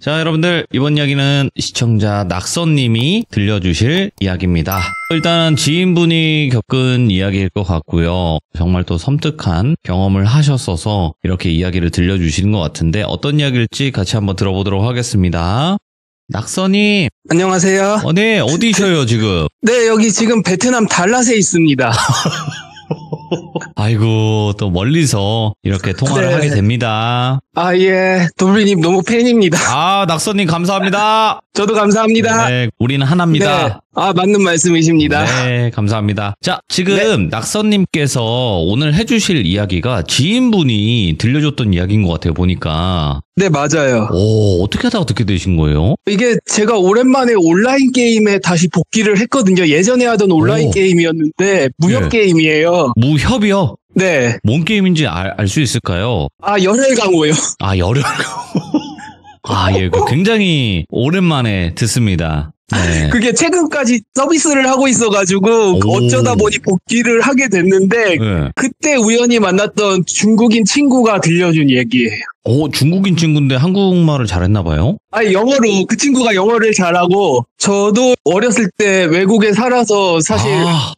자, 여러분들, 이번 이야기는 시청자 낙선님이 들려주실 이야기입니다. 일단 지인분이 겪은 이야기일 것 같고요. 정말 또 섬뜩한 경험을 하셨어서 이렇게 이야기를 들려주시는 것 같은데 어떤 이야기일지 같이 한번 들어보도록 하겠습니다. 낙선님. 안녕하세요. 네, 어디셔요 지금? 네, 여기 지금 베트남 달랏에 있습니다. 아이고, 또 멀리서 이렇게 통화를 네. 하게 됩니다. 아, 예. 돌비님 너무 팬입니다. 아, 낙선님 감사합니다. 저도 감사합니다. 네, 우리는 하나입니다. 네. 아, 맞는 말씀이십니다. 네, 감사합니다. 자, 지금 낙선님께서 오늘 해주실 이야기가 지인분이 들려줬던 이야기인 것 같아요, 보니까. 네, 맞아요. 오, 어떻게 하다가 듣게 되신 거예요? 이게 제가 오랜만에 온라인 게임에 다시 복귀를 했거든요. 예전에 하던 온라인 오. 게임이었는데 무협 네. 게임이에요. 무협이요? 네. 뭔 게임인지 알 수 있을까요? 아, 열혈강호요. 아, 열혈. 아, 예, 굉장히 오랜만에 듣습니다. 네. 그게 최근까지 서비스를 하고 있어가지고 오. 어쩌다 보니 복귀를 하게 됐는데 네. 그때 우연히 만났던 중국인 친구가 들려준 얘기예요. 오, 중국인 친구인데 한국말을 잘했나 봐요? 아니, 영어로, 그 친구가 영어를 잘하고, 저도 어렸을 때 외국에 살아서 사실, 아,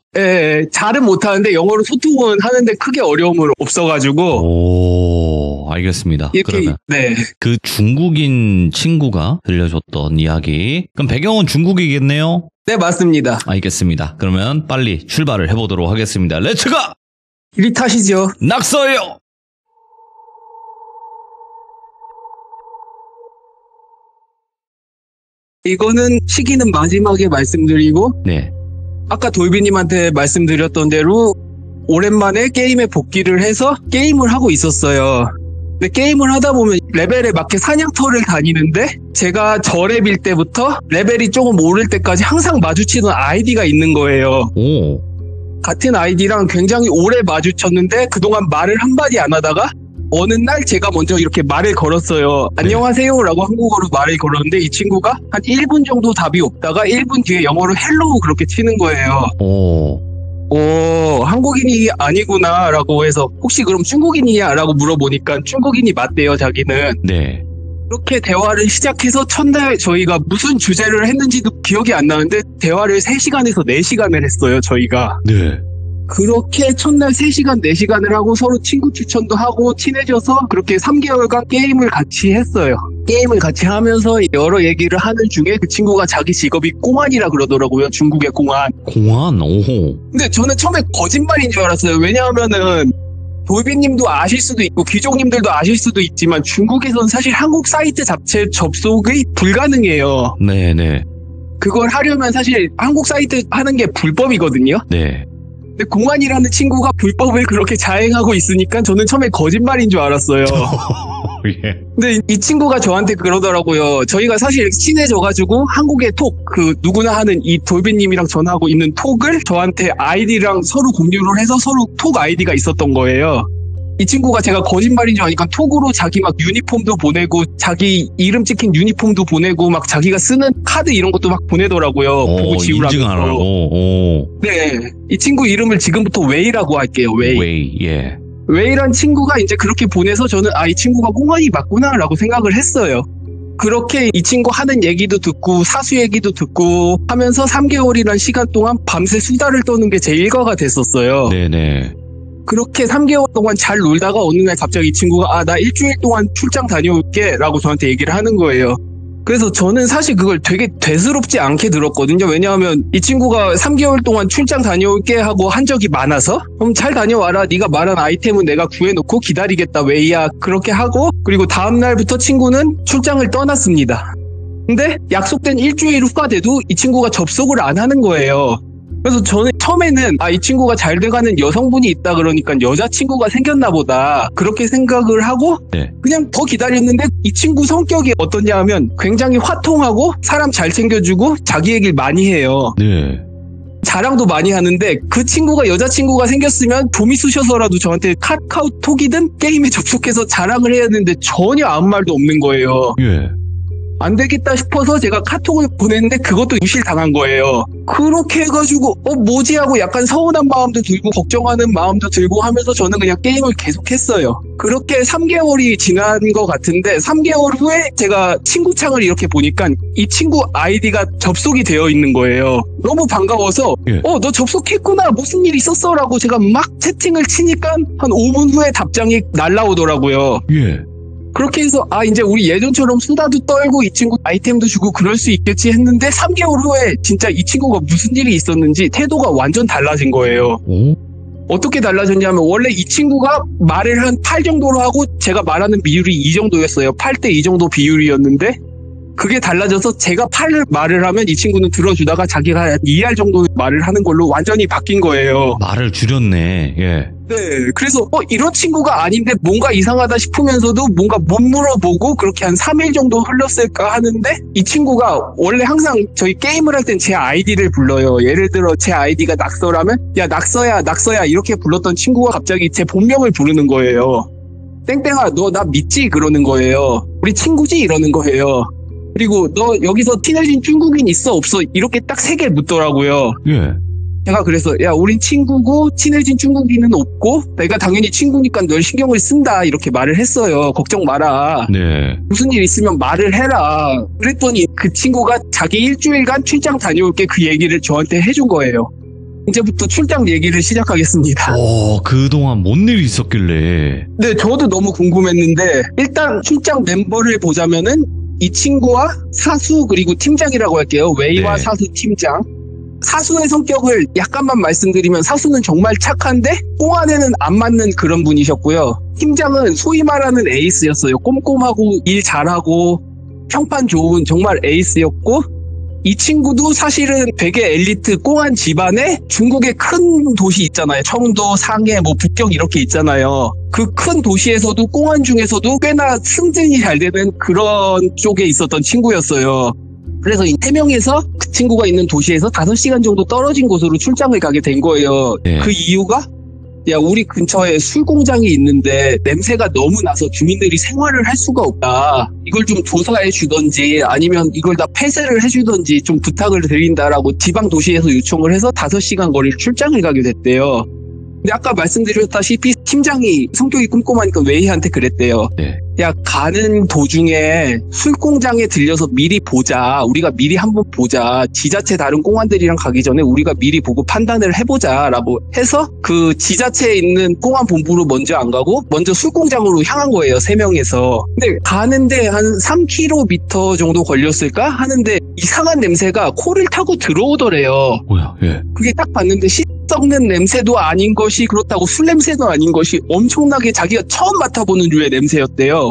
잘은 못하는데 영어로 소통은 하는데 크게 어려움은 없어가지고, 오, 알겠습니다. 이렇게, 그러면 네. 그 중국인 친구가 들려줬던 이야기. 그럼 배경은 중국이겠네요? 네, 맞습니다. 알겠습니다. 그러면 빨리 출발을 해보도록 하겠습니다. 렛츠가! 이리 타시죠. 낙서요! 이거는 시기는 마지막에 말씀드리고, 네. 아까 돌비님한테 말씀드렸던 대로, 오랜만에 게임에 복귀를 해서 게임을 하고 있었어요. 근데 게임을 하다 보면 레벨에 맞게 사냥터를 다니는데 제가 저렙일 때부터 레벨이 조금 오를 때까지 항상 마주치던 아이디가 있는 거예요. 오. 같은 아이디랑 굉장히 오래 마주쳤는데 그동안 말을 한마디 안 하다가 어느 날 제가 먼저 이렇게 말을 걸었어요. 안녕하세요 라고 한국어로 말을 걸었는데 이 친구가 한 1분 정도 답이 없다가 1분 뒤에 영어로 헬로우 그렇게 치는 거예요. 한국인이 아니구나 라고 해서 혹시 그럼 중국인이냐 라고 물어보니까 중국인이 맞대요, 자기는. 네. 그렇게 대화를 시작해서 첫날 저희가 무슨 주제를 했는지도 기억이 안 나는데 대화를 3시간에서 4시간을 했어요, 저희가. 네. 그렇게 첫날 3시간, 4시간을 하고 서로 친구 추천도 하고 친해져서 그렇게 3개월간 게임을 같이 했어요. 게임을 같이 하면서 여러 얘기를 하는 중에 그 친구가 자기 직업이 공안이라 그러더라고요. 중국의 공안. 공안, 오호. 근데 저는 처음에 거짓말인 줄 알았어요. 왜냐하면은 돌비님도 아실 수도 있고 귀족님들도 아실 수도 있지만 중국에서는 사실 한국 사이트 자체 접속이 불가능해요. 네네. 그걸 하려면 사실 한국 사이트 하는 게 불법이거든요. 네. 근데 공안이라는 친구가 불법을 그렇게 자행하고 있으니까 저는 처음에 거짓말인 줄 알았어요. 예. 근데 이 친구가 저한테 그러더라고요. 저희가 사실 친해져가지고 한국의 톡, 누구나 하는 이 돌비님이랑 전화하고 있는 톡을 저한테 아이디랑 서로 공유를 해서 서로 톡 아이디가 있었던 거예요. 이 친구가 제가 거짓말인 줄 아니까 톡으로 자기 막 유니폼도 보내고 자기 이름 찍힌 유니폼도 보내고 막 자기가 쓰는 카드 이런 것도 막 보내더라고요. 보고 지우라고. 인증하라고. 네. 이 친구 이름을 지금부터 웨이라고 할게요. 웨이. 예. 웨이란 친구가 이제 그렇게 보내서 저는 이 친구가 공안이 맞구나 라고 생각을 했어요. 그렇게 이 친구 하는 얘기도 듣고 사수 얘기도 듣고 하면서 3개월이란 시간 동안 밤새 수다를 떠는 게 제 일과가 됐었어요. 네네. 그렇게 3개월 동안 잘 놀다가 어느 날 갑자기 이 친구가 나 일주일 동안 출장 다녀올게 라고 저한테 얘기를 하는 거예요. 그래서 저는 사실 그걸 되게 대수롭지 않게 들었거든요. 왜냐하면 이 친구가 3개월 동안 출장 다녀올게 하고 한 적이 많아서 그럼 잘 다녀와라. 네가 말한 아이템은 내가 구해놓고 기다리겠다 웨이야. 그렇게 하고 그리고 다음 날부터 친구는 출장을 떠났습니다. 근데 약속된 일주일 후가 돼도 이 친구가 접속을 안 하는 거예요. 그래서 저는 처음에는 이 친구가 잘 돼가는 여성분이 있다 그러니까 여자친구가 생겼나 보다 그렇게 생각을 하고 네. 그냥 더 기다렸는데 이 친구 성격이 어떠냐 하면 굉장히 화통하고 사람 잘 챙겨주고 자기 얘기를 많이 해요. 네. 자랑도 많이 하는데 그 친구가 여자친구가 생겼으면 봄이 쑤셔서라도 저한테 카카오톡이든 게임에 접속해서 자랑을 해야 되는데 전혀 아무 말도 없는 거예요. 예. 안 되겠다 싶어서 제가 카톡을 보냈는데 그것도 무실당한 거예요. 그렇게 해가지고 뭐지 하고 약간 서운한 마음도 들고 걱정하는 마음도 들고 하면서 저는 그냥 게임을 계속했어요. 그렇게 3개월이 지난 것 같은데 3개월 후에 제가 친구창을 이렇게 보니까 이 친구 아이디가 접속이 되어 있는 거예요. 너무 반가워서 너 접속했구나 무슨 일 있었어? 라고 제가 막 채팅을 치니까 한 5분 후에 답장이 날라오더라고요. 그렇게 해서 이제 우리 예전처럼 수다도 떨고 이 친구 아이템도 주고 그럴 수 있겠지 했는데 3개월 후에 진짜 이 친구가 무슨 일이 있었는지 태도가 완전 달라진 거예요. 어떻게 달라졌냐면 원래 이 친구가 말을 한 8 정도로 하고 제가 말하는 비율이 2 정도였어요. 8대 2 정도 비율이었는데 그게 달라져서 제가 8을 말을 하면 이 친구는 들어주다가 자기가 2할 정도 말을 하는 걸로 완전히 바뀐 거예요. 말을 줄였네. 네, 그래서 이런 친구가 아닌데 뭔가 이상하다 싶으면서도 뭔가 못 물어보고 그렇게 한 3일 정도 흘렀을까 하는데 이 친구가 원래 항상 저희 게임을 할 땐 제 아이디를 불러요. 예를 들어 제 아이디가 낙서라면 야 낙서야 이렇게 불렀던 친구가 갑자기 제 본명을 부르는 거예요. 땡땡아 너 나 믿지? 그러는 거예요. 우리 친구지? 이러는 거예요. 그리고 너 여기서 친해진 중국인 있어 없어? 이렇게 딱 3개 묻더라고요. 제가 그래서 야 우린 친구고 친해진 중국인은 없고 내가 당연히 친구니까 널 신경을 쓴다 이렇게 말을 했어요. 걱정 마라. 무슨 일 있으면 말을 해라. 그랬더니 그 친구가 자기 일주일간 출장 다녀올게 그 얘기를 저한테 해준 거예요. 이제부터 출장 얘기를 시작하겠습니다. 그동안 뭔 일이 있었길래. 네, 저도 너무 궁금했는데 일단 출장 멤버를 보자면은 이 친구와 사수 그리고 팀장이라고 할게요. 웨이와 사수 팀장. 사수의 성격을 약간만 말씀드리면 사수는 정말 착한데 꽁안에는 안 맞는 그런 분이셨고요. 팀장은 소위 말하는 에이스였어요. 꼼꼼하고 일 잘하고 평판 좋은 정말 에이스였고 이 친구도 사실은 되게 엘리트 꽁안 집안에 중국의 큰 도시 있잖아요. 청도, 상해, 북경 이렇게 있잖아요. 그 큰 도시에서도 꽁안 중에서도 꽤나 승진이 잘 되는 그런 쪽에 있었던 친구였어요. 그래서 이 3명에서 그 친구가 있는 도시에서 5시간 정도 떨어진 곳으로 출장을 가게 된 거예요. 그 이유가 야 우리 근처에 술 공장이 있는데 냄새가 너무 나서 주민들이 생활을 할 수가 없다. 이걸 좀 조사해 주던지 아니면 이걸 다 폐쇄를 해주던지 좀 부탁을 드린다라고 지방 도시에서 요청을 해서 5시간 거리를 출장을 가게 됐대요. 근데 아까 말씀드렸다시피 팀장이 성격이 꼼꼼하니까 웨이한테 그랬대요. 야 가는 도중에 술 공장에 들려서 미리 보자. 우리가 미리 한번 보자. 지자체 다른 공안들이랑 가기 전에 우리가 미리 보고 판단을 해보자 라고 해서 그 지자체에 있는 공안 본부로 먼저 안 가고 먼저 술 공장으로 향한 거예요. 3명에서. 근데 가는데 한 3km 정도 걸렸을까 하는데 이상한 냄새가 코를 타고 들어오더래요. 뭐야? 그게 딱 봤는데 썩는 냄새도 아닌 것이 그렇다고 술 냄새도 아닌 것이 엄청나게 자기가 처음 맡아보는 류의 냄새였대요.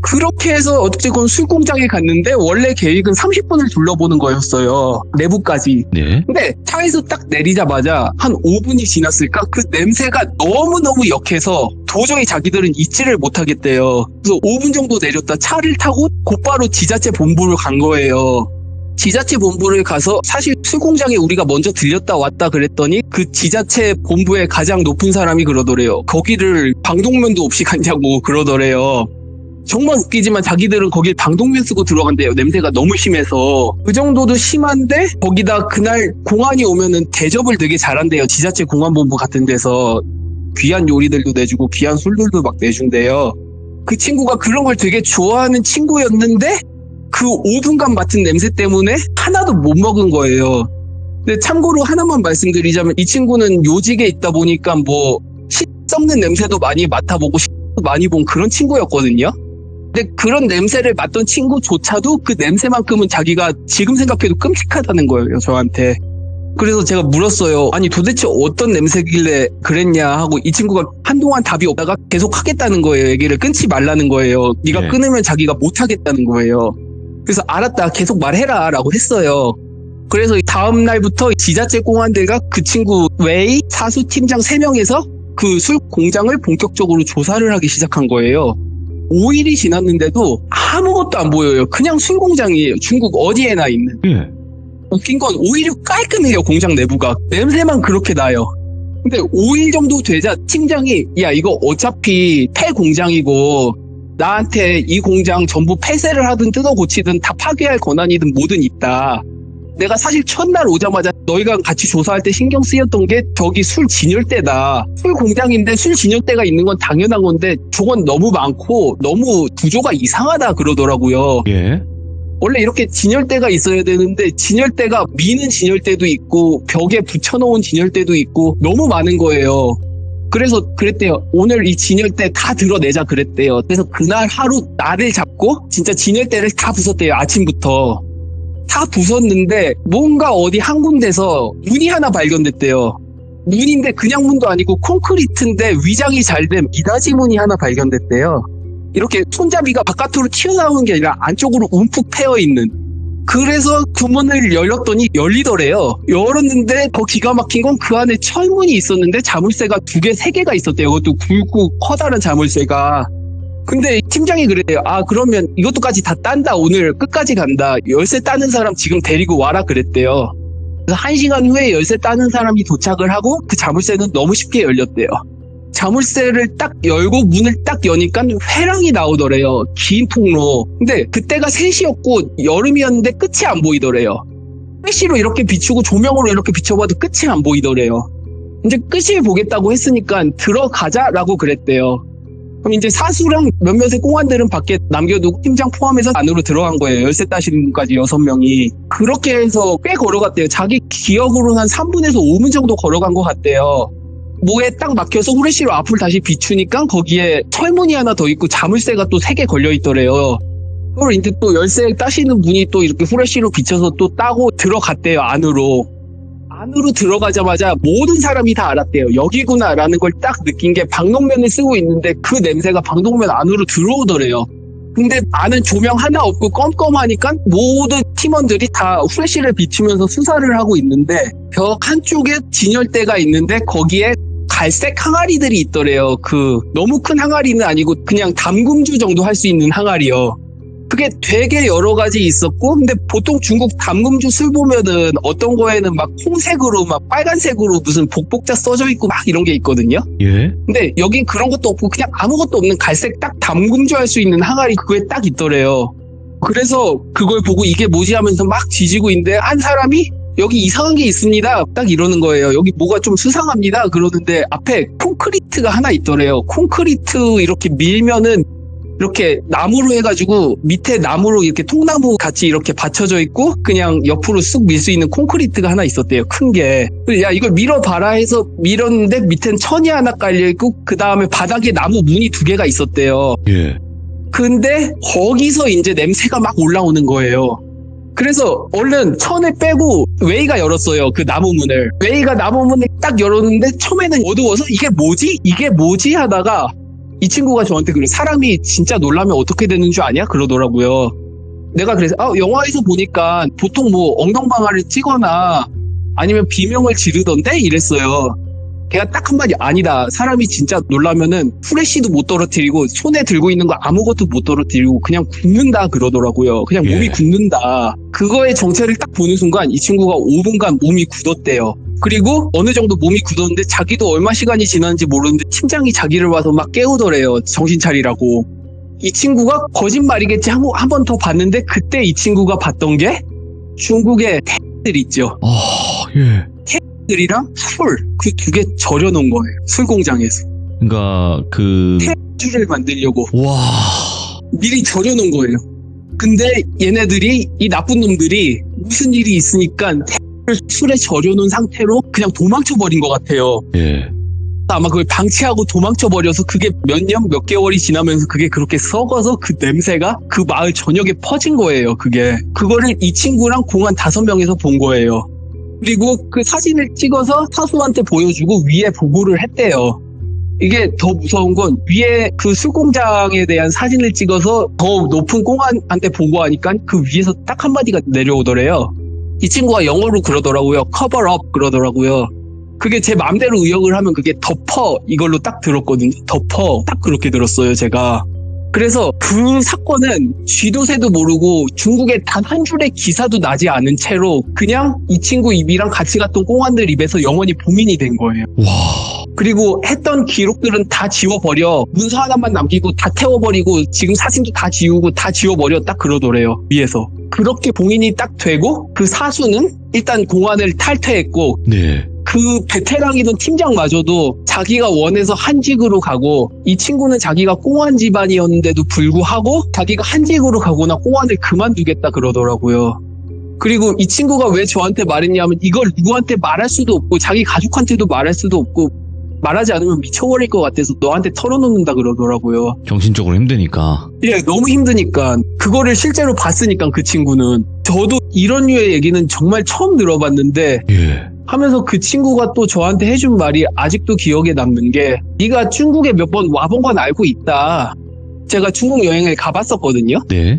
그렇게 해서 어쨌건 술 공장에 갔는데 원래 계획은 30분을 둘러보는 거였어요. 내부까지. 근데 차에서 딱 내리자마자 한 5분이 지났을까? 그 냄새가 너무너무 역해서 도저히 자기들은 잊지를 못하겠대요. 그래서 5분 정도 내렸다 차를 타고 곧바로 지자체 본부를 간 거예요. 지자체 본부를 가서 사실 술 공장에 우리가 먼저 들렸다 왔다 그랬더니 그 지자체 본부의 가장 높은 사람이 그러더래요. 거기를 방독면도 없이 갔냐고 그러더래요. 정말 웃기지만 자기들은 거길 방독면 쓰고 들어간대요. 냄새가 너무 심해서. 그 정도도 심한데 거기다 그날 공안이 오면은 대접을 되게 잘한대요. 지자체 공안본부 같은 데서 귀한 요리들도 내주고 귀한 술들도 막 내준대요. 그 친구가 그런 걸 되게 좋아하는 친구였는데 그 5분간 맡은 냄새 때문에 하나도 못 먹은 거예요. 근데 참고로 하나만 말씀드리자면 이 친구는 요직에 있다 보니까 씨 썩는 냄새도 많이 맡아보고 도 많이 본 그런 친구였거든요. 근데 그런 냄새를 맡던 친구조차도 그 냄새만큼은 자기가 지금 생각해도 끔찍하다는 거예요, 저한테. 그래서 제가 물었어요. 아니 도대체 어떤 냄새길래 그랬냐 하고 이 친구가 한동안 답이 없다가 계속 하겠다는 거예요. 얘기를 끊지 말라는 거예요. 네가 끊으면 자기가 못 하겠다는 거예요. 그래서 알았다 계속 말해라 라고 했어요. 그래서 다음 날부터 지자체 공안들과 그 친구 웨이 사수 팀장 3명에서 그 술 공장을 본격적으로 조사를 하기 시작한 거예요. 5일이 지났는데도 아무것도 안 보여요. 그냥 술 공장이에요. 중국 어디에나 있는. 웃긴 건 오히려 깔끔해요. 공장 내부가. 냄새만 그렇게 나요. 근데 5일 정도 되자 팀장이 야 이거 어차피 폐 공장이고 나한테 이 공장 전부 폐쇄를 하든 뜯어 고치든 다 파괴할 권한이든 뭐든 있다. 내가 사실 첫날 오자마자 너희가 같이 조사할 때 신경 쓰였던 게 저기 술 진열대다. 술 공장인데 술 진열대가 있는 건 당연한 건데 저건 너무 많고 너무 구조가 이상하다 그러더라고요. 예. 원래 이렇게 진열대가 있어야 되는데 진열대가 미는 진열대도 있고 벽에 붙여놓은 진열대도 있고 너무 많은 거예요. 그래서 그랬대요. 오늘 이 진열대 다 드러내자 그랬대요. 그래서 그날 하루 날을 잡고 진짜 진열대를 다 부쉈대요. 아침부터. 다 부쉈는데 뭔가 어디 한 군데서 문이 하나 발견됐대요. 문인데 그냥 문도 아니고 콘크리트인데 위장이 잘 된 미닫이 문이 하나 발견됐대요. 이렇게 손잡이가 바깥으로 튀어나오는 게 아니라 안쪽으로 움푹 패여있는. 그래서 그 문을 열렸더니 열리더래요. 열었는데 더 기가 막힌 건 그 안에 철문이 있었는데 자물쇠가 2개, 3개가 있었대요. 그것도 굵고 커다란 자물쇠가. 근데 팀장이 그래요. 아, 그러면 이것도까지 다 딴다. 오늘 끝까지 간다. 열쇠 따는 사람 지금 데리고 와라 그랬대요. 그래서 1시간 후에 열쇠 따는 사람이 도착을 하고 그 자물쇠는 너무 쉽게 열렸대요. 자물쇠를 딱 열고 문을 딱 여니까 회랑이 나오더래요. 긴 통로. 근데 그때가 3시였고 여름이었는데 끝이 안 보이더래요. 플래시로 이렇게 비추고 조명으로 이렇게 비춰봐도 끝이 안 보이더래요. 이제 끝을 보겠다고 했으니까 들어가자라고 그랬대요. 그럼 이제 사수랑 몇몇의 공안들은 밖에 남겨두고 팀장 포함해서 안으로 들어간 거예요. 열쇠 따시는 분까지 6명이. 그렇게 해서 꽤 걸어갔대요. 자기 기억으로는 한 3분에서 5분 정도 걸어간 것 같대요. 뭐에 딱 막혀서 후레쉬로 앞을 다시 비추니까 거기에 철문이 하나 더 있고 자물쇠가 또 3개 걸려있더래요. 그걸 이제 또 열쇠 따시는 분이 또 이렇게 후레쉬로 비춰서 또 따고 들어갔대요. 안으로 들어가자마자 모든 사람이 다 알았대요. 여기구나라는 걸 딱 느낀 게 방독면을 쓰고 있는데 그 냄새가 방독면 안으로 들어오더래요. 근데 안은 조명 하나 없고 껌껌하니까 모든 팀원들이 다 후레쉬를 비추면서 수사를 하고 있는데 벽 한쪽에 진열대가 있는데 거기에 갈색 항아리들이 있더래요. 그 너무 큰 항아리는 아니고 그냥 담금주 정도 할 수 있는 항아리요. 그게 되게 여러 가지 있었고, 근데 보통 중국 담금주 술 보면은 어떤 거에는 막 홍색으로 막 빨간색으로 무슨 복복자 써져 있고 막 이런 게 있거든요. 예. 근데 여긴 그런 것도 없고 그냥 아무것도 없는 갈색 딱 담금주 할 수 있는 항아리 그거에 딱 있더래요. 그래서 그걸 보고 이게 뭐지 하면서 막 뒤지고 있는데 한 사람이 여기 이상한 게 있습니다. 딱 이러는 거예요. 여기 뭐가 좀 수상합니다. 그러는데 앞에 콘크리트가 하나 있더래요. 콘크리트 이렇게 밀면은 이렇게 나무로 해가지고 밑에 나무로 이렇게 통나무 같이 이렇게 받쳐져 있고 그냥 옆으로 쑥 밀 수 있는 콘크리트가 하나 있었대요. 큰 게. 야 이걸 밀어봐라 해서 밀었는데 밑엔 천이 하나 깔려있고 그 다음에 바닥에 나무 문이 2개가 있었대요. 예. 근데 거기서 이제 냄새가 막 올라오는 거예요. 그래서 얼른 천을 빼고 웨이가 열었어요. 그 나무 문을. 웨이가 나무 문을 딱 열었는데 처음에는 어두워서 이게 뭐지 하다가 이 친구가 저한테 그래. 사람이 진짜 놀라면 어떻게 되는 줄 아냐? 그러더라고요. 내가 그래서 영화에서 보니까 보통 뭐 엉덩방아를 찌거나 아니면 비명을 지르던데? 이랬어요. 걔가 딱 한마디 아니다. 사람이 진짜 놀라면은 후레쉬도 못 떨어뜨리고 손에 들고 있는 거 아무것도 못 떨어뜨리고 그냥 굽는다 그러더라고요. 그냥 몸이 굳는다. 그거의 정체를 딱 보는 순간 이 친구가 5분간 몸이 굳었대요. 그리고 어느 정도 몸이 굳었는데 자기도 얼마 시간이 지났는지 모르는데 팀장이 자기를 와서 막 깨우더래요. 정신 차리라고. 이 친구가 거짓말이겠지 하고 한 번 더 봤는데 그때 이 친구가 봤던 게 중국의 들 있죠. 예. 들이랑 술 그 2개 절여놓은 거예요. 술 공장에서. 그러니까 그 술을 만들려고 와. 미리 절여놓은 거예요. 근데 얘네들이 이 나쁜 놈들이 무슨 일이 있으니까 술에 절여놓은 상태로 그냥 도망쳐버린 것 같아요. 예. 아마 그걸 방치하고 도망쳐버려서 그게 몇 년, 몇 개월이 지나면서 그게 그렇게 썩어서 그 냄새가 그 마을 전역에 퍼진 거예요. 그거를 이 친구랑 공안 5명에서 본 거예요. 그리고 그 사진을 찍어서 사수한테 보여주고 위에 보고를 했대요. 이게 더 무서운 건 위에 그 술공장에 대한 사진을 찍어서 더 높은 공안한테 보고하니까 그 위에서 딱 한마디가 내려오더래요. 이 친구가 영어로 그러더라고요. 커버업 그러더라고요. 그게 제 마음대로 의역을 하면 그게 덮어 이걸로 딱 들었거든요. 덮어 딱 그렇게 들었어요 제가. 그래서 그 사건은 쥐도 새도 모르고 중국에 단 한 줄의 기사도 나지 않은 채로 그냥 이 친구 입이랑 같이 갔던 공안들 입에서 영원히 봉인이 된 거예요. 와. 그리고 했던 기록들은 다 지워버려. 문서 하나만 남기고 다 태워버리고 지금 사진도 다 지우고 다 지워버려. 딱 그러더래요. 위에서. 그렇게 봉인이 딱 되고 그 사수는 일단 공안을 탈퇴했고 네. 그 베테랑이던 팀장마저도 자기가 원해서 한직으로 가고 이 친구는 자기가 공안 집안이었는데도 불구하고 자기가 한직으로 가거나 공안을 그만두겠다 그러더라고요. 그리고 이 친구가 왜 저한테 말했냐면 이걸 누구한테 말할 수도 없고 자기 가족한테도 말할 수도 없고 말하지 않으면 미쳐버릴 것 같아서 너한테 털어놓는다 그러더라고요. 정신적으로 힘드니까. 예, 너무 힘드니까. 그거를 실제로 봤으니까 그 친구는. 저도 이런 류의 얘기는 정말 처음 들어봤는데 예. 하면서 그 친구가 또 저한테 해준 말이 아직도 기억에 남는 게 네가 중국에 몇 번 와본 건 알고 있다. 제가 중국 여행을 가봤었거든요. 네.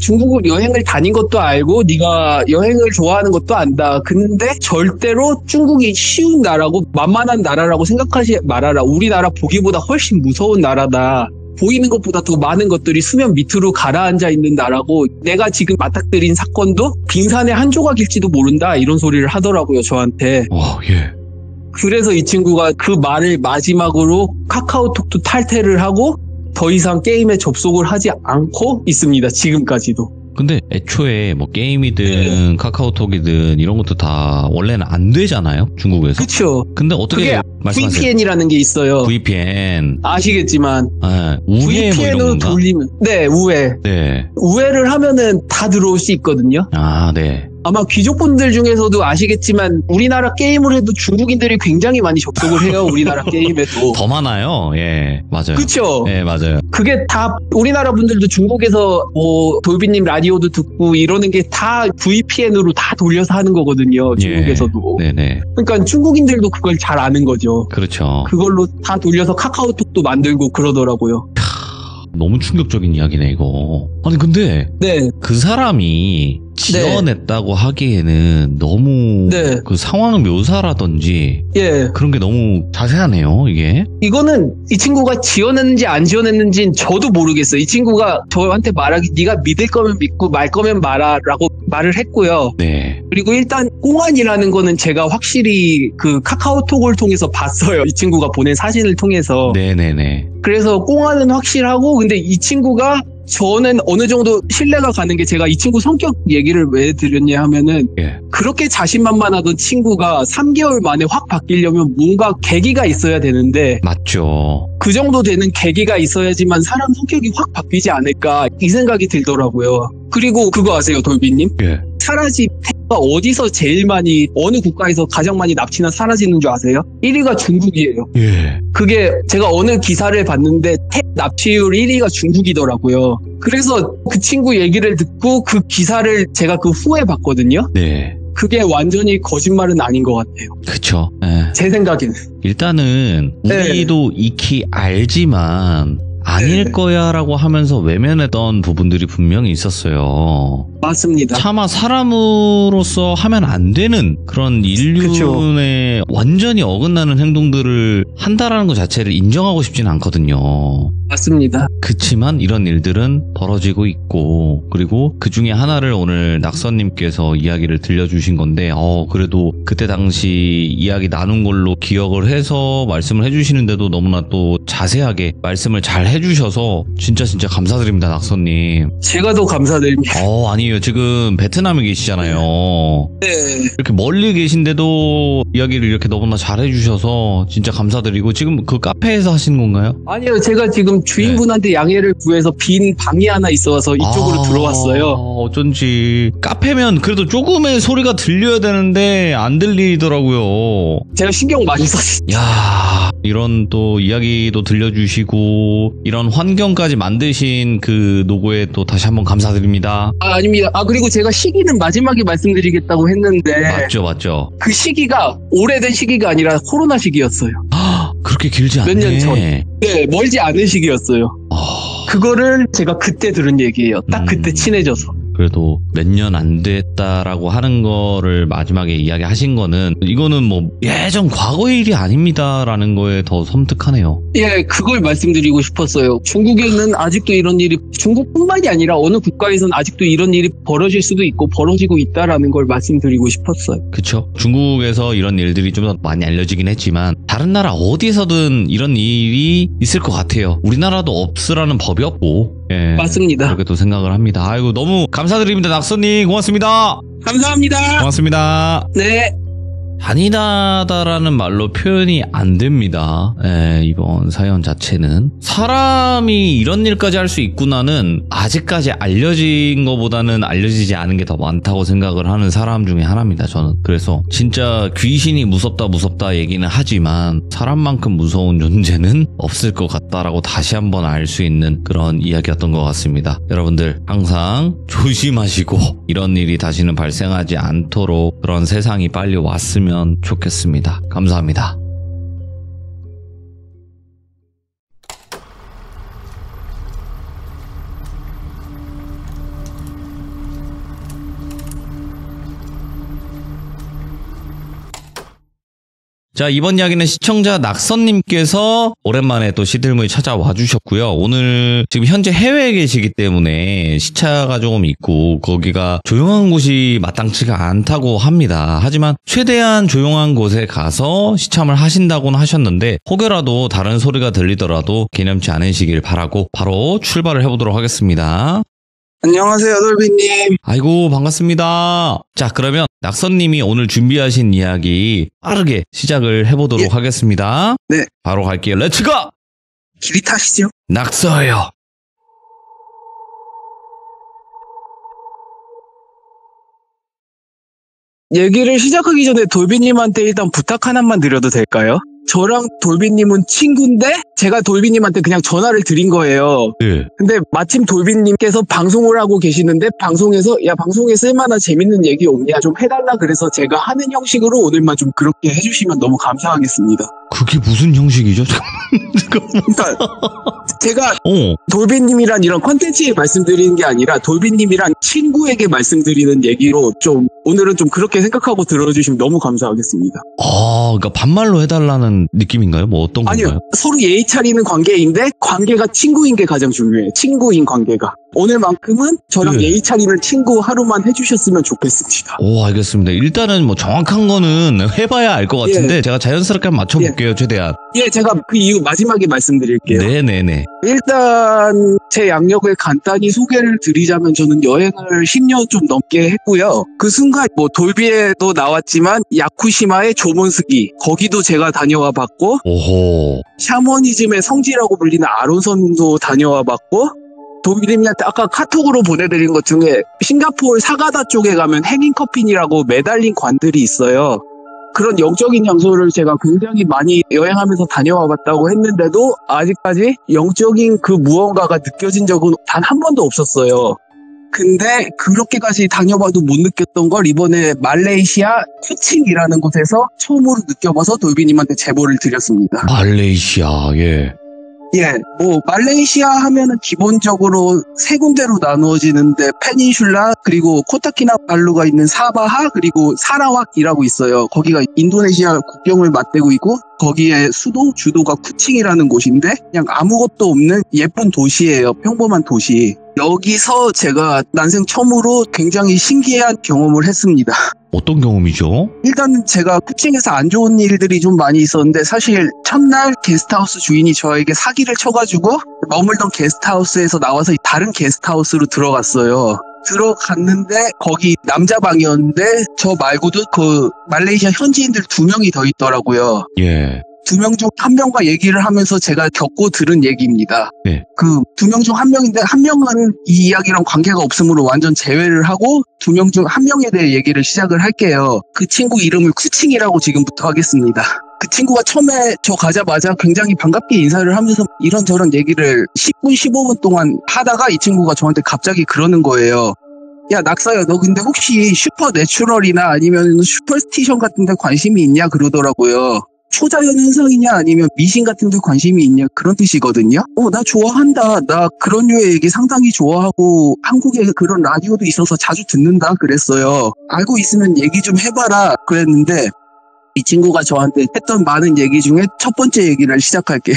중국 여행을 다닌 것도 알고 네가 여행을 좋아하는 것도 안다. 근데 절대로 중국이 쉬운 나라고 만만한 나라라고 생각하지 말아라. 우리나라 보기보다 훨씬 무서운 나라다. 보이는 것보다 더 많은 것들이 수면 밑으로 가라앉아 있는 나라고 내가 지금 맞닥뜨린 사건도 빙산의 한 조각일지도 모른다. 이런 소리를 하더라고요. 저한테. 예. 그래서 이 친구가 그 말을 마지막으로 카카오톡도 탈퇴를 하고 더 이상 게임에 접속을 하지 않고 있습니다. 지금까지도. 근데 애초에 뭐 게임이든 카카오톡이든 이런 것도 다 원래는 안 되잖아요. 중국에서. 그렇죠. 근데 어떻게 그게 말씀하세요? VPN이라는 게 있어요. VPN. 아시겠지만 우회 뭐 이런 VPN으로 건가? 돌리면 네, 우회. 네. 우회를 하면은 다 들어올 수 있거든요. 아, 네. 아마 귀족분들 중에서도 아시겠지만 우리나라 게임을 해도 중국인들이 굉장히 많이 접속을 해요. 우리나라 게임에도. 더 많아요. 예, 맞아요. 그렇죠. 네, 맞아요. 그게 다 우리나라 분들도 중국에서 뭐 돌비님 라디오도 듣고 이러는 게 다 VPN으로 다 돌려서 하는 거거든요. 중국에서도. 네네. 그러니까 중국인들도 그걸 잘 아는 거죠. 그렇죠. 그걸로 다 돌려서 카카오톡도 만들고 그러더라고요. 너무 충격적인 이야기네, 이거. 아니, 근데 네. 그 사람이 지어냈다고 하기에는 너무 네. 그 상황 묘사라든지 예. 그런 게 너무 자세하네요, 이게. 이거는 이 친구가 지어냈는지 안 지어냈는지는 저도 모르겠어요. 이 친구가 저한테 말하기 네가 믿을 거면 믿고 말 거면 말아라고 말을 했고요. 네. 그리고 일단 공안이라는 거는 제가 확실히 그 카카오톡을 통해서 봤어요. 이 친구가 보낸 사진을 통해서. 네네네. 그래서 공안은 확실하고 근데 이 친구가 저는 어느 정도 신뢰가 가는 게 제가 이 친구 성격 얘기를 왜 드렸냐 하면은 예. 그렇게 자신만만하던 친구가 3개월 만에 확 바뀌려면 뭔가 계기가 있어야 되는데 맞죠. 그 정도 되는 계기가 있어야지만 사람 성격이 확 바뀌지 않을까 이 생각이 들더라고요. 그리고 그거 아세요, 돌비님? 예. 사라지 폐가 어디서 제일 많이 어느 국가에서 가장 많이 납치나 사라지는 줄 아세요? 1위가 중국이에요. 예. 그게 제가 어느 기사를 봤는데 폐 납치율 1위가 중국이더라고요. 그래서 그 친구 얘기를 듣고 그 기사를 제가 그 후에 봤거든요. 네. 그게 완전히 거짓말은 아닌 것 같아요. 그쵸. 예. 제 생각에는. 일단은 네. 우리도 익히 알지만 아닐 네. 거야 라고 하면서 외면했던 부분들이 분명히 있었어요. 맞습니다. 차마 사람으로서 하면 안 되는 그런 인륜에 완전히 어긋나는 행동들을 한다라는 것 자체를 인정하고 싶지는 않거든요. 맞습니다. 그치만 이런 일들은 벌어지고 있고, 그리고 그 중에 하나를 오늘 낙선님께서 이야기를 들려주신 건데, 그래도 그때 당시 이야기 나눈 걸로 기억을 해서 말씀을 해주시는데도 너무나 또 자세하게 말씀을 잘 해주셔서 진짜 감사드립니다, 낙선님. 제가 더 감사드립니다. 아니에요. 지금 베트남에 계시잖아요. 네. 이렇게 멀리 계신데도 이야기를 이렇게 너무나 잘 해주셔서 진짜 감사드리고, 지금 그 카페에서 하시는 건가요? 아니요, 제가 지금 주인분한테 양해를 구해서 빈 방이 하나 있어서 이쪽으로 들어왔어요. 어쩐지 카페면 그래도 조금의 소리가 들려야 되는데 안 들리더라고요. 제가 신경 많이 썼어요. 야, 이런 또 이야기도 들려주시고 이런 환경까지 만드신 그 노고에 또 다시 한번 감사드립니다. 아닙니다. 그리고 제가 시기는 마지막에 말씀드리겠다고 했는데 맞죠. 그 시기가 오래된 시기가 아니라 코로나 시기였어요. 그렇게 길지 않네. 몇 년 전. 네, 멀지 않은 시기였어요. 그거를 제가 그때 들은 얘기예요. 딱 그때 친해져서. 그래도 몇 년 안 됐다라고 하는 거를 마지막에 이야기하신 거는 이거는 뭐 예전 과거의 일이 아닙니다라는 거에 더 섬뜩하네요. 예, 그걸 말씀드리고 싶었어요. 중국에는 아직도 이런 일이, 중국뿐만이 아니라 어느 국가에서는 아직도 이런 일이 벌어질 수도 있고 벌어지고 있다라는 걸 말씀드리고 싶었어요. 그쵸? 중국에서 이런 일들이 좀 더 많이 알려지긴 했지만 다른 나라 어디서든 이런 일이 있을 것 같아요. 우리나라도 없으라는 법이 없고. 예, 맞습니다. 그렇게 또 생각을 합니다. 아이고 너무 감사드립니다. 낙서님 고맙습니다. 감사합니다. 고맙습니다. 네. 잔인하다라는 말로 표현이 안 됩니다. 이번 사연 자체는 사람이 이런 일까지 할 수 있구나는 아직까지 알려진 것보다는 알려지지 않은 게 더 많다고 생각을 하는 사람 중에 하나입니다. 저는 그래서 진짜 귀신이 무섭다 얘기는 하지만 사람만큼 무서운 존재는 없을 것 같다라고 다시 한번 알 수 있는 그런 이야기였던 것 같습니다. 여러분들 항상 조심하시고 이런 일이 다시는 발생하지 않도록 그런 세상이 빨리 왔으면 좋겠습니다. 감사합니다. 자, 이번 이야기는 시청자 낙선님께서 오랜만에 또 시들무에 찾아와 주셨고요. 오늘 지금 현재 해외에 계시기 때문에 시차가 조금 있고 거기가 조용한 곳이 마땅치가 않다고 합니다. 하지만 최대한 조용한 곳에 가서 시참을 하신다고는 하셨는데 혹여라도 다른 소리가 들리더라도 개념치 않으시길 바라고 바로 출발을 해보도록 하겠습니다. 안녕하세요, 돌비님. 아이고 반갑습니다. 자, 그러면 낙선님이 오늘 준비하신 이야기 빠르게 시작을 해보도록 하겠습니다. 네. 바로 갈게요. 렛츠고! 길이 타시죠. 낙서요. 얘기를 시작하기 전에 돌비님한테 일단 부탁 하나만 드려도 될까요? 저랑 돌비님은 친구인데 제가 돌비님한테 그냥 전화를 드린 거예요. 네. 근데 마침 돌비님께서 방송을 하고 계시는데 방송에서 야 방송에 쓸만한 재밌는 얘기 없냐 좀 해달라 그래서 제가 하는 형식으로 오늘만 좀 그렇게 해주시면 너무 감사하겠습니다. 그게 무슨 형식이죠? 그러니까 제가 돌비님이란 이런 컨텐츠에 말씀드리는 게 아니라 돌비님이란 친구에게 말씀드리는 얘기로 좀 오늘은 좀 그렇게 생각하고 들어주시면 너무 감사하겠습니다. 그러니까 반말로 해달라는 느낌인가요? 뭐 어떤 건가요? 아니요. 서로 예의 차리는 관계인데 관계가 친구인 게 가장 중요해요. 친구인 관계가. 오늘만큼은 저랑 예의 차리는 친구 하루만 해주셨으면 좋겠습니다. 오, 알겠습니다. 일단은 뭐 정확한 거는 해봐야 알 것 같은데 제가 자연스럽게 한번 맞춰볼게요. 최대한. 예, 제가 그 이유 마지막에 말씀드릴게요. 네네네. 일단 제 양력을 간단히 소개를 드리자면 저는 여행을 10년 좀 넘게 했고요. 그 순간 뭐 돌비에도 나왔지만 야쿠시마의 조몬스기 거기도 제가 다녀와 봤고 오호. 샤머니즘의 성지라고 불리는 아론선도 다녀와 봤고 돌비님한테 아까 카톡으로 보내드린 것 중에 싱가포르 사가다 쪽에 가면 행인커핀이라고 매달린 관들이 있어요. 그런 영적인 장소를 제가 굉장히 많이 여행하면서 다녀와 봤다고 했는데도 아직까지 영적인 그 무언가가 느껴진 적은 단 한 번도 없었어요. 근데 그렇게까지 다녀봐도 못 느꼈던 걸 이번에 말레이시아 쿠칭이라는 곳에서 처음으로 느껴봐서 돌비님한테 제보를 드렸습니다. 말레이시아, 예. 예, 뭐 말레이시아 하면은 기본적으로 세 군데로 나누어지는데 페닌슐라 그리고 코타키나발루가 있는 사바하 그리고 사라왁이라고 있어요. 거기가 인도네시아 국경을 맞대고 있고 거기에 수도 주도가 쿠칭이라는 곳인데 그냥 아무것도 없는 예쁜 도시예요. 평범한 도시. 여기서 제가 난생 처음으로 굉장히 신기한 경험을 했습니다. 어떤 경험이죠? 일단 제가 쿠칭에서 안 좋은 일들이 좀 많이 있었는데 사실 첫날 게스트하우스 주인이 저에게 사기를 쳐가지고 머물던 게스트하우스에서 나와서 다른 게스트하우스로 들어갔어요. 들어갔는데 거기 남자 방이었는데 저 말고도 그 말레이시아 현지인들 2명이 더 있더라고요. 예. 2명 중 1명과 얘기를 하면서 제가 겪고 들은 얘기입니다. 네. 그 2명 중 1명인데 1명은 이 이야기랑 관계가 없으므로 완전 제외를 하고 2명 중 1명에 대해 얘기를 시작을 할게요. 그 친구 이름을 쿠칭이라고 지금부터 하겠습니다. 그 친구가 처음에 저 가자마자 굉장히 반갑게 인사를 하면서 이런저런 얘기를 10분, 15분 동안 하다가 이 친구가 저한테 갑자기 그러는 거예요. 야, 낙서야, 너 근데 혹시 슈퍼내추럴이나 아니면 슈퍼스티션 같은 데 관심이 있냐? 그러더라고요. 초자연 현상이냐 아니면 미신 같은 데 관심이 있냐 그런 뜻이거든요. 나 좋아한다. 나 그런 류의 얘기 상당히 좋아하고 한국에 그런 라디오도 있어서 자주 듣는다 그랬어요. 알고 있으면 얘기 좀 해봐라 그랬는데 이 친구가 저한테 했던 많은 얘기 중에 첫 번째 얘기를 시작할게요.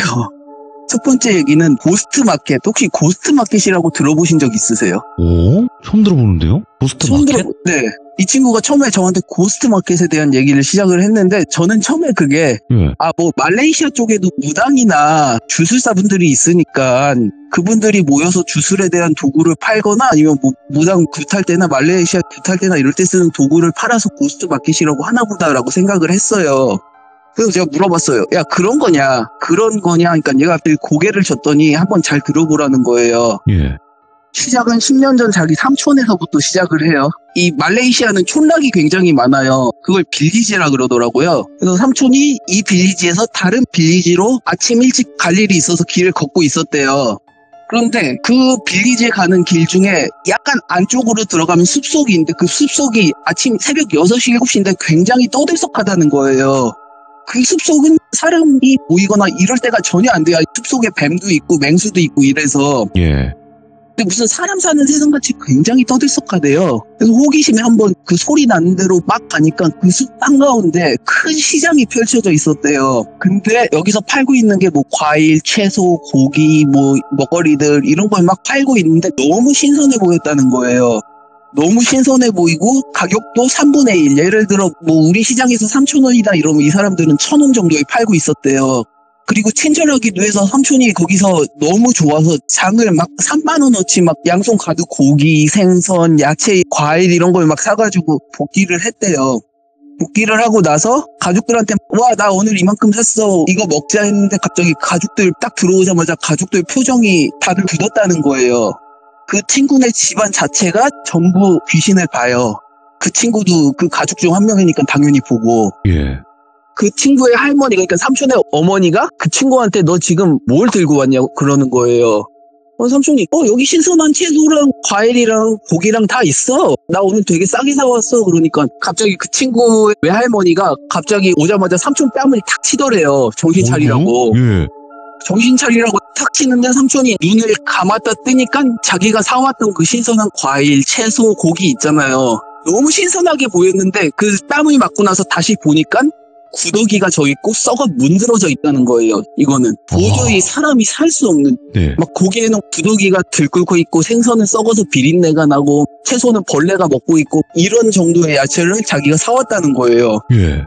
첫 번째 얘기는 고스트마켓. 혹시 고스트마켓이라고 들어보신 적 있으세요? 오? 처음 들어보는데요? 고스트마켓? 네. 이 친구가 처음에 저한테 고스트마켓에 대한 얘기를 시작을 했는데 저는 처음에 그게 예. 말레이시아 쪽에도 무당이나 주술사분들이 있으니까 그분들이 모여서 주술에 대한 도구를 팔거나 아니면 뭐 무당 굿할 때나 말레이시아 굿할 때나 이럴 때 쓰는 도구를 팔아서 고스트마켓이라고 하나 보다라고 생각을 했어요. 그래서 제가 물어봤어요. 야, 그런 거냐? 그러니까 얘가 갑자기 고개를 젓더니 한번 잘 들어보라는 거예요. 예. 시작은 10년 전 자기 삼촌에서부터 시작을 해요. 이 말레이시아는 촌락이 굉장히 많아요. 그걸 빌리지라 그러더라고요. 그래서 삼촌이 이 빌리지에서 다른 빌리지로 아침 일찍 갈 일이 있어서 길을 걷고 있었대요. 그런데 그 빌리지에 가는 길 중에 약간 안쪽으로 들어가면 숲속이 있는데 그 숲속이 아침 새벽 6시, 7시인데 굉장히 떠들썩하다는 거예요. 그 숲속은 사람이 보이거나 이럴 때가 전혀 안 돼요. 숲속에 뱀도 있고 맹수도 있고 이래서. 예. 근데 무슨 사람 사는 세상같이 굉장히 떠들썩하대요. 그래서 호기심에 한번 그 소리 나는 대로 막 가니까 그 숲 한가운데 큰 시장이 펼쳐져 있었대요. 근데 여기서 팔고 있는 게 뭐 과일, 채소, 고기, 뭐 먹거리들 이런 걸 막 팔고 있는데 너무 신선해 보였다는 거예요. 너무 신선해 보이고 가격도 3분의 1. 예를 들어 뭐 우리 시장에서 3,000원이다 이러면 이 사람들은 1,000원 정도에 팔고 있었대요. 그리고 친절하기도 해서 삼촌이 거기서 너무 좋아서 장을 막 3만 원어치 막 양손 가득 고기, 생선, 야채, 과일 이런 걸 막 사가지고 복기를 했대요. 복기를 하고 나서 가족들한테 와, 나 오늘 이만큼 샀어. 이거 먹자 했는데 갑자기 가족들 딱 들어오자마자 가족들 표정이 다들 굳었다는 거예요. 그 친구네 집안 자체가 전부 귀신을 봐요. 그 친구도 그 가족 중 한 명이니까 당연히 보고. 예. 그 친구의 할머니가, 그러니까 삼촌의 어머니가 그 친구한테 너 지금 뭘 들고 왔냐고 그러는 거예요. 삼촌이 여기 신선한 채소랑 과일이랑 고기랑 다 있어. 나 오늘 되게 싸게 사왔어. 그러니까 갑자기 그 친구의 외할머니가 갑자기 오자마자 삼촌 뺨을 탁 치더래요. 정신 차리라고. 예. 정신 차리라고 탁 치는데 삼촌이 눈을 감았다 뜨니까 자기가 사왔던 그 신선한 과일, 채소, 고기 있잖아요. 너무 신선하게 보였는데 그 땀을 맞고 나서 다시 보니까 구더기가 져 있고 썩어 문드러져 있다는 거예요. 이거는 도저히 사람이 살 수 없는. 네. 막 고기에는 구더기가 들끓고 있고 생선은 썩어서 비린내가 나고 채소는 벌레가 먹고 있고 이런 정도의 야채를 자기가 사왔다는 거예요. 예.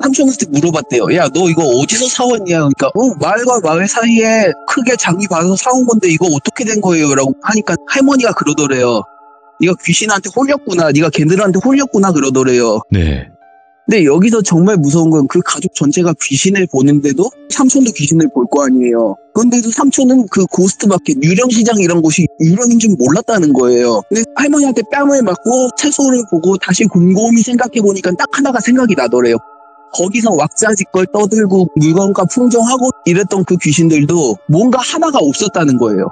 삼촌한테 물어봤대요. 야, 너 이거 어디서 사왔냐? 그러니까 마을과 마을 사이에 크게 장이 봐서 사온 건데 이거 어떻게 된 거예요? 라고 하니까 할머니가 그러더래요. 네가 귀신한테 홀렸구나. 네가 걔들한테 홀렸구나 그러더래요. 네. 근데 여기서 정말 무서운 건 그 가족 전체가 귀신을 보는데도 삼촌도 귀신을 볼 거 아니에요. 그런데도 삼촌은 그 고스트마켓, 유령시장 이런 곳이 유령인 줄 몰랐다는 거예요. 근데 할머니한테 뺨을 맞고 채소를 보고 다시 곰곰이 생각해보니까 딱 하나가 생각이 나더래요. 거기서 왁자지껄 떠들고 물건과 풍정하고 이랬던 그 귀신들도 뭔가 하나가 없었다는 거예요.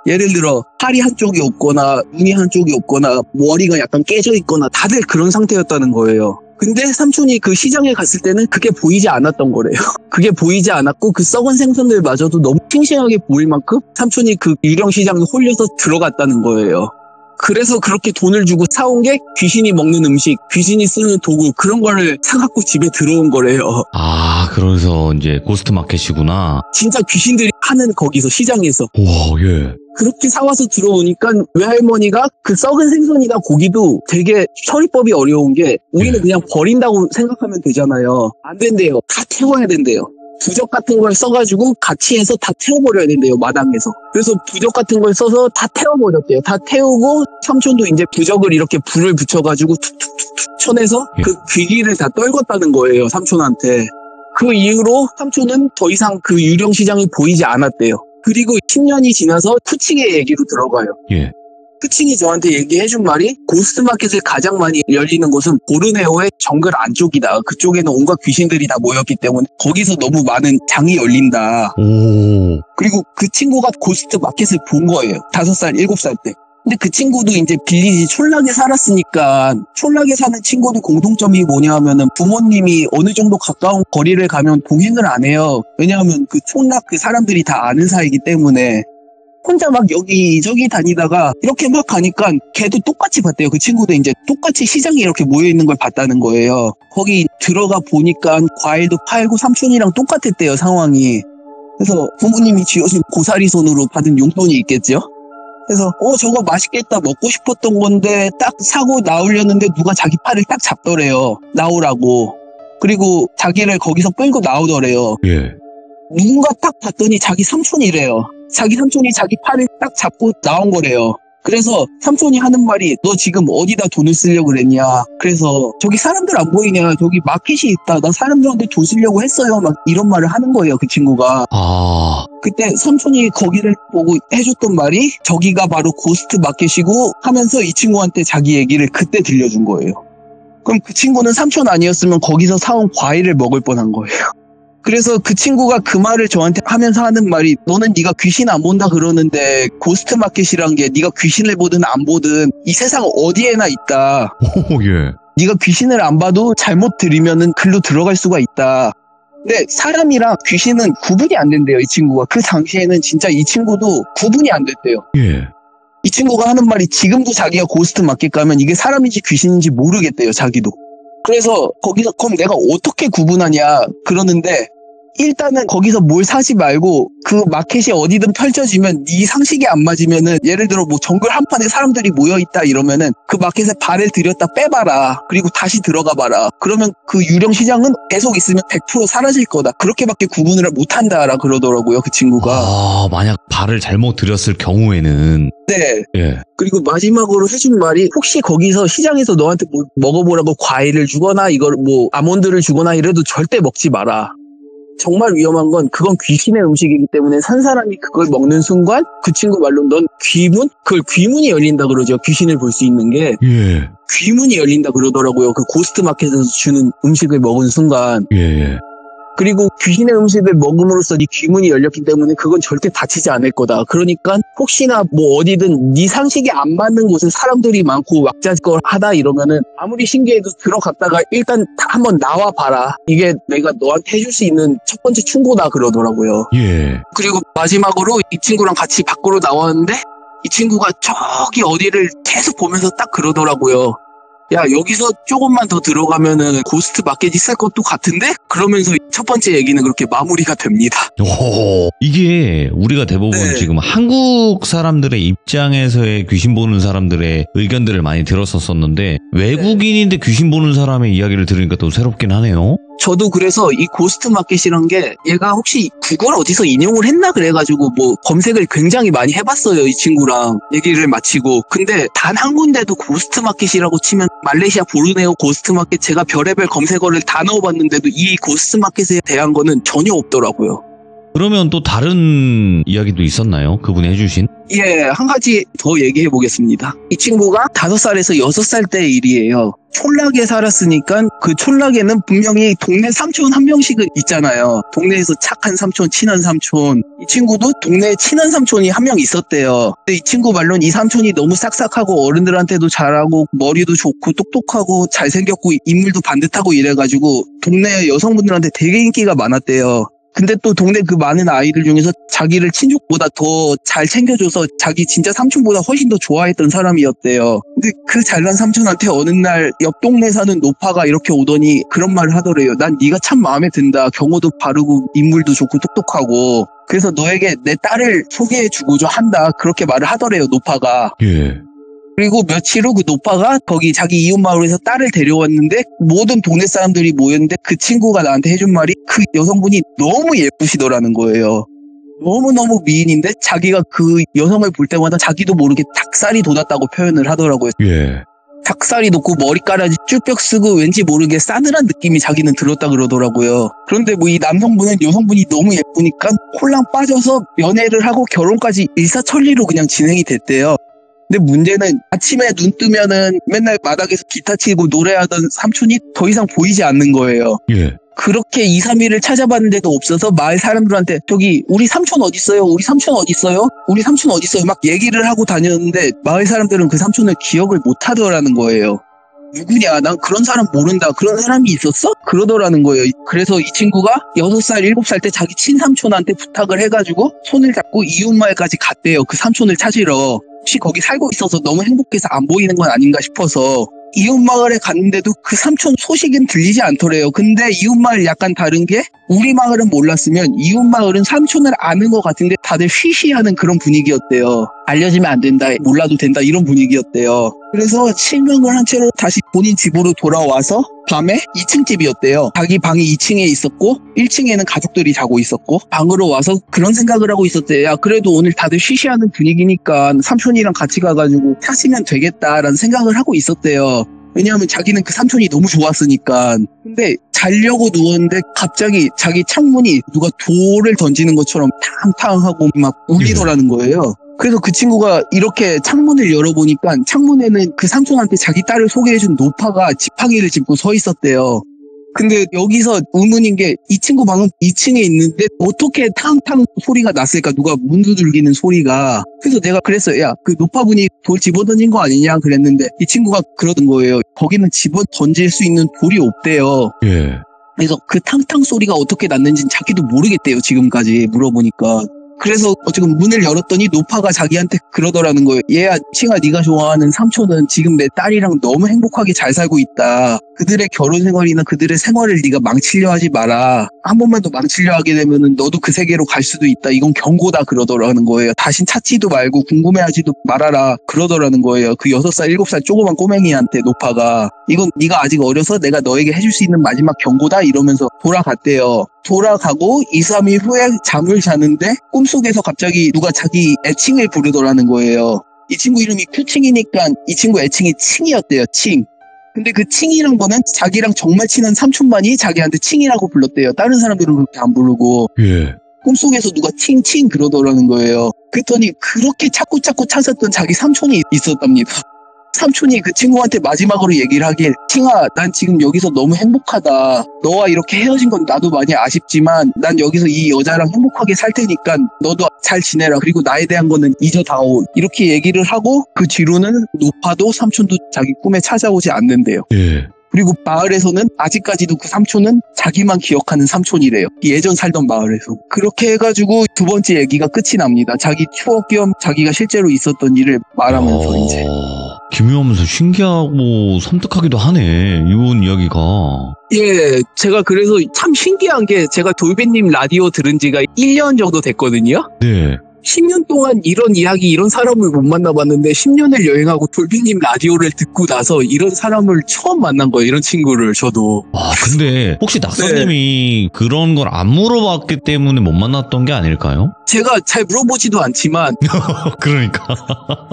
예를 들어 팔이 한쪽이 없거나 눈이 한쪽이 없거나 머리가 약간 깨져 있거나 다들 그런 상태였다는 거예요. 근데 삼촌이 그 시장에 갔을 때는 그게 보이지 않았던 거래요. 그게 보이지 않았고 그 썩은 생선들마저도 너무 싱싱하게 보일 만큼 삼촌이 그 유령시장에 홀려서 들어갔다는 거예요. 그래서 그렇게 돈을 주고 사온 게 귀신이 먹는 음식, 귀신이 쓰는 도구 그런 거를 사갖고 집에 들어온 거래요. 아, 그래서 이제 고스트 마켓이구나. 진짜 귀신들이 하는 거기서 시장에서. 와, 예. 그렇게 사와서 들어오니까 외할머니가 그 썩은 생선이나 고기도 되게 처리법이 어려운 게 우리는 그냥 버린다고 생각하면 되잖아요. 안 된대요. 다 태워야 된대요. 부적 같은 걸 써가지고 같이 해서 다 태워버려야 된대요, 마당에서. 그래서 부적 같은 걸 써서 다 태워버렸대요. 다 태우고 삼촌도 이제 부적을 이렇게 불을 붙여가지고 툭툭툭툭 쳐내서 그 귀기를 다 떨궜다는 거예요, 삼촌한테. 그 이후로 삼촌은 더 이상 그 유령시장이 보이지 않았대요. 그리고 10년이 지나서 쿠칭의 얘기로 들어가요. 예. 쿠칭이 저한테 얘기해준 말이 고스트마켓을 가장 많이 열리는 곳은 보르네오의 정글 안쪽이다. 그쪽에는 온갖 귀신들이 다 모였기 때문에 거기서 너무 많은 장이 열린다. 오. 그리고 그 친구가 고스트마켓을 본 거예요. 5살, 7살 때. 근데 그 친구도 이제 빌리지 촌락에 살았으니까 촌락에 사는 친구들 공통점이 뭐냐 하면은 부모님이 어느 정도 가까운 거리를 가면 동행을 안 해요. 왜냐하면 그 촌락 그 사람들이 다 아는 사이기 때문에 혼자 막 여기저기 다니다가 이렇게 막 가니까 걔도 똑같이 봤대요. 그 친구도 이제 똑같이 시장에 이렇게 모여있는 걸 봤다는 거예요. 거기 들어가 보니까 과일도 팔고 삼촌이랑 똑같았대요, 상황이. 그래서 부모님이 쥐어준 고사리 손으로 받은 용돈이 있겠죠? 그래서 저거 맛있겠다 먹고 싶었던 건데 딱 사고 나오려는데 누가 자기 팔을 딱 잡더래요. 나오라고. 그리고 자기를 거기서 끌고 나오더래요. 예. 누군가 딱 봤더니 자기 삼촌이래요. 자기 삼촌이 자기 팔을 딱 잡고 나온 거래요. 그래서 삼촌이 하는 말이 너 지금 어디다 돈을 쓰려고 그랬냐. 그래서 저기 사람들 안 보이냐. 저기 마켓이 있다. 나 사람들한테 돈 쓰려고 했어요. 막 이런 말을 하는 거예요. 그 친구가. 그때 삼촌이 거기를 보고 해줬던 말이 저기가 바로 고스트 마켓이고 하면서 이 친구한테 자기 얘기를 그때 들려준 거예요. 그럼 그 친구는 삼촌 아니었으면 거기서 사온 과일을 먹을 뻔한 거예요. 그래서 그 친구가 그 말을 저한테 하면서 하는 말이 너는 네가 귀신 안 본다 그러는데 고스트 마켓이란 게 네가 귀신을 보든 안 보든 이 세상 어디에나 있다. 오, 예. 네가 귀신을 안 봐도 잘못 들이면은 글로 들어갈 수가 있다. 근데 사람이랑 귀신은 구분이 안 된대요, 이 친구가. 그 당시에는 진짜 이 친구도 구분이 안 됐대요. 예. 이 친구가 하는 말이 지금도 자기가 고스트 마켓 가면 이게 사람인지 귀신인지 모르겠대요, 자기도. 그래서 거기서 그럼 내가 어떻게 구분하냐 그러는데 일단은 거기서 뭘 사지 말고 그 마켓이 어디든 펼쳐지면 네 상식이 안 맞으면은 예를 들어 뭐 정글 한판에 사람들이 모여있다 이러면은 그 마켓에 발을 들였다 빼봐라. 그리고 다시 들어가 봐라. 그러면 그 유령 시장은 계속 있으면 100% 사라질 거다. 그렇게밖에 구분을 못한다라 그러더라고요, 그 친구가. 만약 발을 잘못 들였을 경우에는. 네. 예. 그리고 마지막으로 해준 말이 혹시 거기서 시장에서 너한테 뭐 먹어보라고 과일을 주거나 이걸 뭐 아몬드를 주거나 이래도 절대 먹지 마라. 정말 위험한 건 그건 귀신의 음식이기 때문에 산 사람이 그걸 먹는 순간 그 친구 말로 넌 그걸 귀문이 열린다 그러죠. 귀신을 볼 수 있는 게. 예. 귀문이 열린다 그러더라고요. 그 고스트 마켓에서 주는 음식을 먹은 순간. 예. 그리고 귀신의 음식을 먹음으로써 네 귀문이 열렸기 때문에 그건 절대 다치지 않을 거다. 그러니까 혹시나 뭐 어디든 네 상식이 안 맞는 곳에 사람들이 많고 왁자지껄 하다 이러면은 아무리 신기해도 들어갔다가 일단 한번 나와 봐라. 이게 내가 너한테 해줄 수 있는 첫 번째 충고다 그러더라고요. 예. 그리고 마지막으로 이 친구랑 같이 밖으로 나왔는데 이 친구가 저기 어디를 계속 보면서 딱 그러더라고요. 야, 여기서 조금만 더 들어가면은 고스트 마켓이 있을 것도 같은데? 그러면서 첫 번째 얘기는 그렇게 마무리가 됩니다. 오, 이게 우리가 대부분 네. 지금 한국 사람들의 입장에서의 귀신 보는 사람들의 의견들을 많이 들었었는데 외국인인데 귀신 보는 사람의 이야기를 들으니까 또 새롭긴 하네요. 저도 그래서 이 고스트 마켓이란 게 얘가 혹시 그걸 어디서 인용을 했나 그래가지고 뭐 검색을 굉장히 많이 해봤어요. 이 친구랑 얘기를 마치고. 근데 단 한 군데도 고스트 마켓이라고 치면 말레이시아 보르네오 고스트 마켓 제가 별의별 검색어를 다 넣어봤는데도 이 고스트 마켓에 대한 거는 전혀 없더라고요. 그러면 또 다른 이야기도 있었나요? 그분이 해주신? 예, 한 가지 더 얘기해 보겠습니다. 이 친구가 5살에서 6살 때 일이에요. 촌락에 살았으니까 그 촌락에는 분명히 동네 삼촌 한 명씩은 있잖아요. 동네에서 착한 삼촌, 친한 삼촌. 이 친구도 동네에 친한 삼촌이 한 명 있었대요. 근데 이 친구 말로는 이 삼촌이 너무 싹싹하고 어른들한테도 잘하고 머리도 좋고 똑똑하고 잘생겼고 인물도 반듯하고 이래가지고 동네 여성분들한테 되게 인기가 많았대요. 근데 또 동네 그 많은 아이들 중에서 자기를 친족보다 더 잘 챙겨줘서 자기 진짜 삼촌보다 훨씬 더 좋아했던 사람이었대요. 근데 그 잘난 삼촌한테 어느 날 옆 동네 사는 노파가 이렇게 오더니 그런 말을 하더래요. 난 네가 참 마음에 든다. 경호도 바르고 인물도 좋고 똑똑하고. 그래서 너에게 내 딸을 소개해주고자 한다. 그렇게 말을 하더래요, 노파가. 예. 그리고 며칠 후 그 노파가 거기 자기 이웃마을에서 딸을 데려왔는데 모든 동네 사람들이 모였는데 그 친구가 나한테 해준 말이 그 여성분이 너무 예쁘시더라는 거예요. 너무너무 미인인데 자기가 그 여성을 볼 때마다 자기도 모르게 닭살이 돋았다고 표현을 하더라고요. 예. 닭살이 돋고 머리카락이 쭈뼛 쓰고 왠지 모르게 싸늘한 느낌이 자기는 들었다 그러더라고요. 그런데 뭐 이 남성분은 여성분이 너무 예쁘니까 홀랑 빠져서 연애를 하고 결혼까지 일사천리로 그냥 진행이 됐대요. 근데 문제는 아침에 눈 뜨면은 맨날 마당에서 기타 치고 노래하던 삼촌이 더 이상 보이지 않는 거예요. 예. 그렇게 2, 3일을 찾아봤는데도 없어서 마을 사람들한테 저기 우리 삼촌 어딨어요? 우리 삼촌 어딨어요? 우리 삼촌 어딨어요? 막 얘기를 하고 다녔는데 마을 사람들은 그 삼촌을 기억을 못 하더라는 거예요. 누구냐? 난 그런 사람 모른다. 그런 사람이 있었어? 그러더라는 거예요. 그래서 이 친구가 6살, 7살 때 자기 친삼촌한테 부탁을 해가지고 손을 잡고 이웃마을까지 갔대요. 그 삼촌을 찾으러. 혹시 거기 살고 있어서 너무 행복해서 안 보이는 건 아닌가 싶어서 이웃마을에 갔는데도 그 삼촌 소식은 들리지 않더래요. 근데 이웃마을 약간 다른 게 우리 마을은 몰랐으면 이웃마을은 삼촌을 아는 것 같은데 다들 쉬쉬하는 그런 분위기였대요. 알려지면 안 된다, 몰라도 된다 이런 분위기였대요. 그래서 실명을 한 채로 다시 본인 집으로 돌아와서 밤에 2층 집이었대요. 자기 방이 2층에 있었고 1층에는 가족들이 자고 있었고 방으로 와서 그런 생각을 하고 있었대요. 야, 그래도 오늘 다들 쉬쉬하는 분위기니까 삼촌이랑 같이 가가지고 타시면 되겠다라는 생각을 하고 있었대요. 왜냐하면 자기는 그 삼촌이 너무 좋았으니까. 근데 자려고 누웠는데 갑자기 자기 창문이 누가 돌을 던지는 것처럼 탕탕 하고 막 울리더라는 거예요. 그래서 그 친구가 이렇게 창문을 열어보니까 창문에는 그 삼촌한테 자기 딸을 소개해준 노파가 지팡이를 짚고 서 있었대요. 근데 여기서 의문인 게 이 친구 방은 2층에 있는데 어떻게 탕탕 소리가 났을까? 누가 문 두들기는 소리가. 그래서 내가 그랬어요. 야, 그 노파분이 돌 집어던진 거 아니냐 그랬는데 이 친구가 그러던 거예요. 거기는 집어던질 수 있는 돌이 없대요. 예. 그래서 그 탕탕 소리가 어떻게 났는지는 자기도 모르겠대요. 지금까지 물어보니까. 그래서 지금 문을 열었더니 노파가 자기한테 그러더라는 거예요. 얘야, 칭아, 네가 좋아하는 삼촌은 지금 내 딸이랑 너무 행복하게 잘 살고 있다. 그들의 결혼 생활이나 그들의 생활을 네가 망치려 하지 마라. 한 번만 더 망치려 하게 되면은 너도 그 세계로 갈 수도 있다. 이건 경고다 그러더라는 거예요. 다신 찾지도 말고 궁금해하지도 말아라 그러더라는 거예요. 그 6살, 7살 조그만 꼬맹이한테 노파가. 이건 네가 아직 어려서 내가 너에게 해줄 수 있는 마지막 경고다 이러면서 돌아갔대요. 돌아가고 2, 3일 후에 잠을 자는데 꿈속에서 갑자기 누가 자기 애칭을 부르더라는 거예요. 이 친구 이름이 큐칭이니까 이 친구 애칭이 칭이었대요. 칭. 근데 그 칭이란 거는 자기랑 정말 친한 삼촌만이 자기한테 칭이라고 불렀대요. 다른 사람들은 그렇게 안 부르고. 예. 꿈속에서 누가 칭칭 그러더라는 거예요. 그랬더니 그렇게 자꾸 찾았던 자기 삼촌이 있었답니다. 삼촌이 그 친구한테 마지막으로 얘기를 하길, 칭아, 난 지금 여기서 너무 행복하다. 너와 이렇게 헤어진 건 나도 많이 아쉽지만 난 여기서 이 여자랑 행복하게 살 테니까 너도 잘 지내라. 그리고 나에 대한 거는 잊어다오. 이렇게 얘기를 하고 그 뒤로는 노파도 삼촌도 자기 꿈에 찾아오지 않는데요. 예. 그리고 마을에서는 아직까지도 그 삼촌은 자기만 기억하는 삼촌이래요. 예전 살던 마을에서. 그렇게 해가지고 두 번째 얘기가 끝이 납니다. 자기 추억 겸 자기가 실제로 있었던 일을 말하면서 이제. 기묘하면서 신기하고 섬뜩하기도 하네. 이번 이야기가. 예, 제가 그래서 참 신기한 게 제가 돌비님 라디오 들은 지가 1년 정도 됐거든요. 네. 10년 동안 이런 이야기, 이런 사람을 못 만나봤는데 10년을 여행하고 돌비님 라디오를 듣고 나서 이런 사람을 처음 만난 거예요. 이런 친구를 저도. 아, 근데 혹시 낙서님이 그런 걸 안 물어봤기 때문에 못 만났던 게 아닐까요? 제가 잘 물어보지도 않지만 그러니까.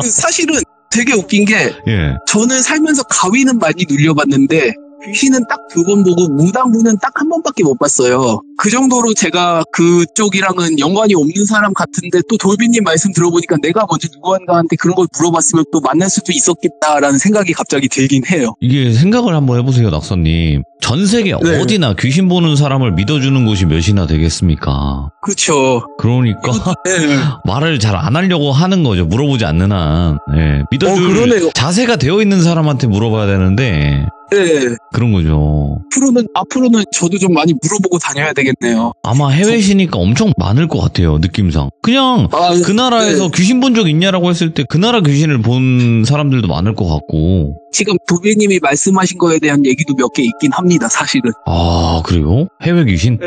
사실은 되게 웃긴 게 예. 저는 살면서 가위는 많이 눌려봤는데 귀신은 딱 2번 보고 무당분은 딱 1번밖에 못 봤어요. 그 정도로 제가 그쪽이랑은 연관이 없는 사람 같은데 또 돌비님 말씀 들어보니까 내가 먼저 누구한가한테 그런 걸 물어봤으면 또 만날 수도 있었겠다라는 생각이 갑자기 들긴 해요. 이게 생각을 한번 해보세요, 낙서님. 전 세계 네. 어디나 귀신 보는 사람을 믿어주는 곳이 몇이나 되겠습니까? 그렇죠. 그러니까 네. 말을 잘 안 하려고 하는 거죠. 물어보지 않는 한. 예. 믿어줄 그러네요. 자세가 되어 있는 사람한테 물어봐야 되는데 네. 그런 거죠. 앞으로는 저도 좀 많이 물어보고 다녀야 되겠네요. 아마 해외시니까 엄청 많을 것 같아요, 느낌상. 그냥 그 나라에서 네. 귀신 본 적 있냐라고 했을 때 그 나라 귀신을 본 사람들도 많을 것 같고. 지금 도비님이 말씀하신 거에 대한 얘기도 몇 개 있긴 합니다, 사실은. 아, 그래요? 해외 귀신? 네.